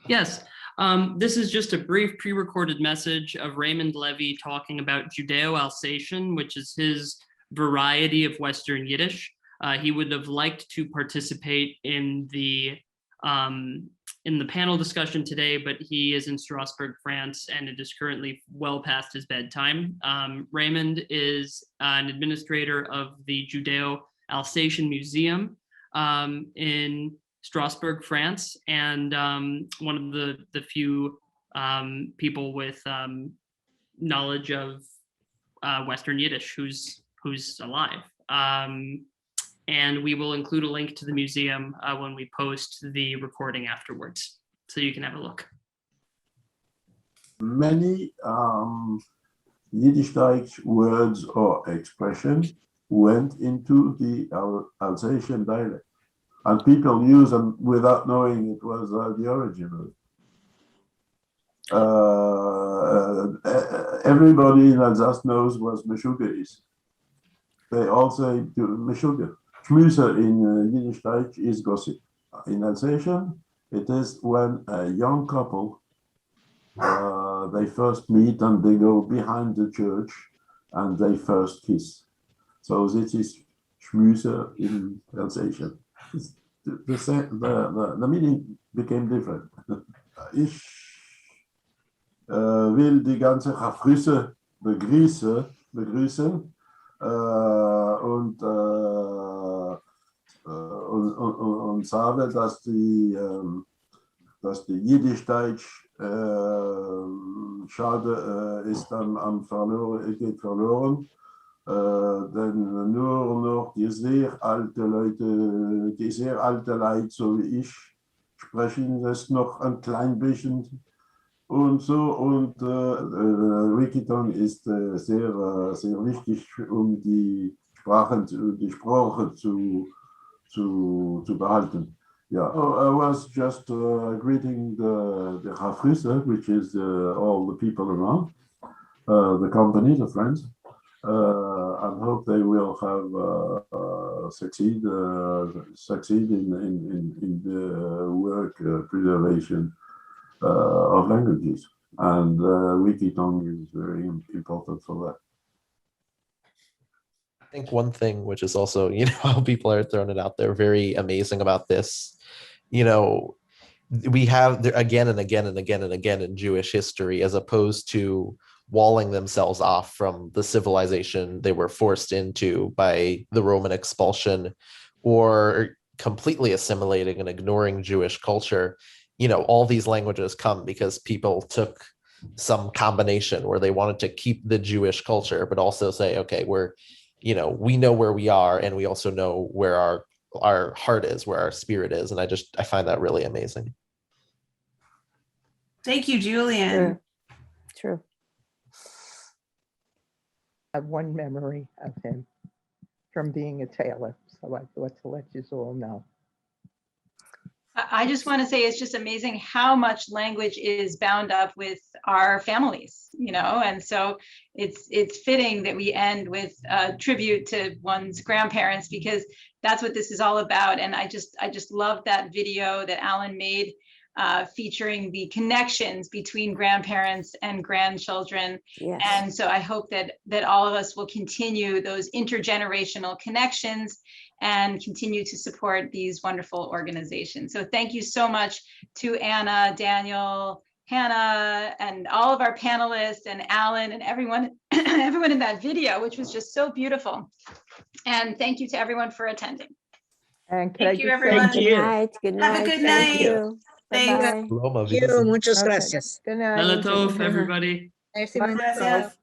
K: Yes. This is just a brief pre-recorded message of Raymond Levy talking about Judeo-Alsatian, which is his variety of Western Yiddish. He would have liked to participate in the panel discussion today, but he is in Strasbourg, France, and it is currently well past his bedtime. Raymond is an administrator of the Judeo-Alsatian Museum in Strasbourg, France, and one of the few people with knowledge of Western Yiddish who's alive. And we will include a link to the museum when we post the recording afterwards, so you can have a look.
U: Many Yiddish words or expressions went into the Alsatian dialect. And people use them without knowing it was the original. Everybody in Alsace knows what Meshuggah is. They all say Meshuggah. Schmüse in Yiddish Deutsch is gossip. In Alsatian, it is when a young couple, they first meet and they go behind the church and they first kiss. So this is Schmüse in Alsatian. The meaning became different. Ich will die ganze Chafrisse begrüßen und sage, dass die Jiddisch-Deutsch schade ist geht verloren. Denn nur noch die sehr alte Leute, so wie ich, sprechen das noch ein klein bisschen und so. Und Wikitongues ist sehr wichtig, um die Sprache zu behalten. Yeah, I was just greeting the Hafrisse, which is all the people around, the company, the friends. And hope they will have succeed in the work preservation of languages, and Wikitongues is very important for that.
V: I think one thing, which is also, how people are throwing it out there, very amazing about this, we have there again and again and again and again in Jewish history, as opposed to walling themselves off from the civilization they were forced into by the Roman expulsion, or completely assimilating and ignoring Jewish culture. All these languages come because people took some combination where they wanted to keep the Jewish culture, but also say, okay, we know where we are, and we also know where our heart is, where our spirit is. And I find that really amazing.
B: Thank you, Julian.
Q: True.
D: I have one memory of him from being a tailor, so I thought to let you all know.
J: I just want to say it's just amazing how much language is bound up with our families, and so it's fitting that we end with a tribute to one's grandparents, because that's what this is all about. And I just love that video that Alan made, featuring the connections between grandparents and grandchildren.
Q: Yes.
J: And so I hope that all of us will continue those intergenerational connections and continue to support these wonderful organizations. So thank you so much to Anna, Daniel, Hannah, and all of our panelists, and Alan, and everyone in that video, which was just so beautiful. And thank you to everyone for attending.
D: And
B: thank you, everyone.
Q: Good night. Good night.
B: Have a good night.
Q: Thank you.
B: Thanks.
Q: Bye-bye.
V: Roma,
D: Muchas gracias. Good night.
K: Laila Tov, everybody.
J: Merci,
B: Gracias.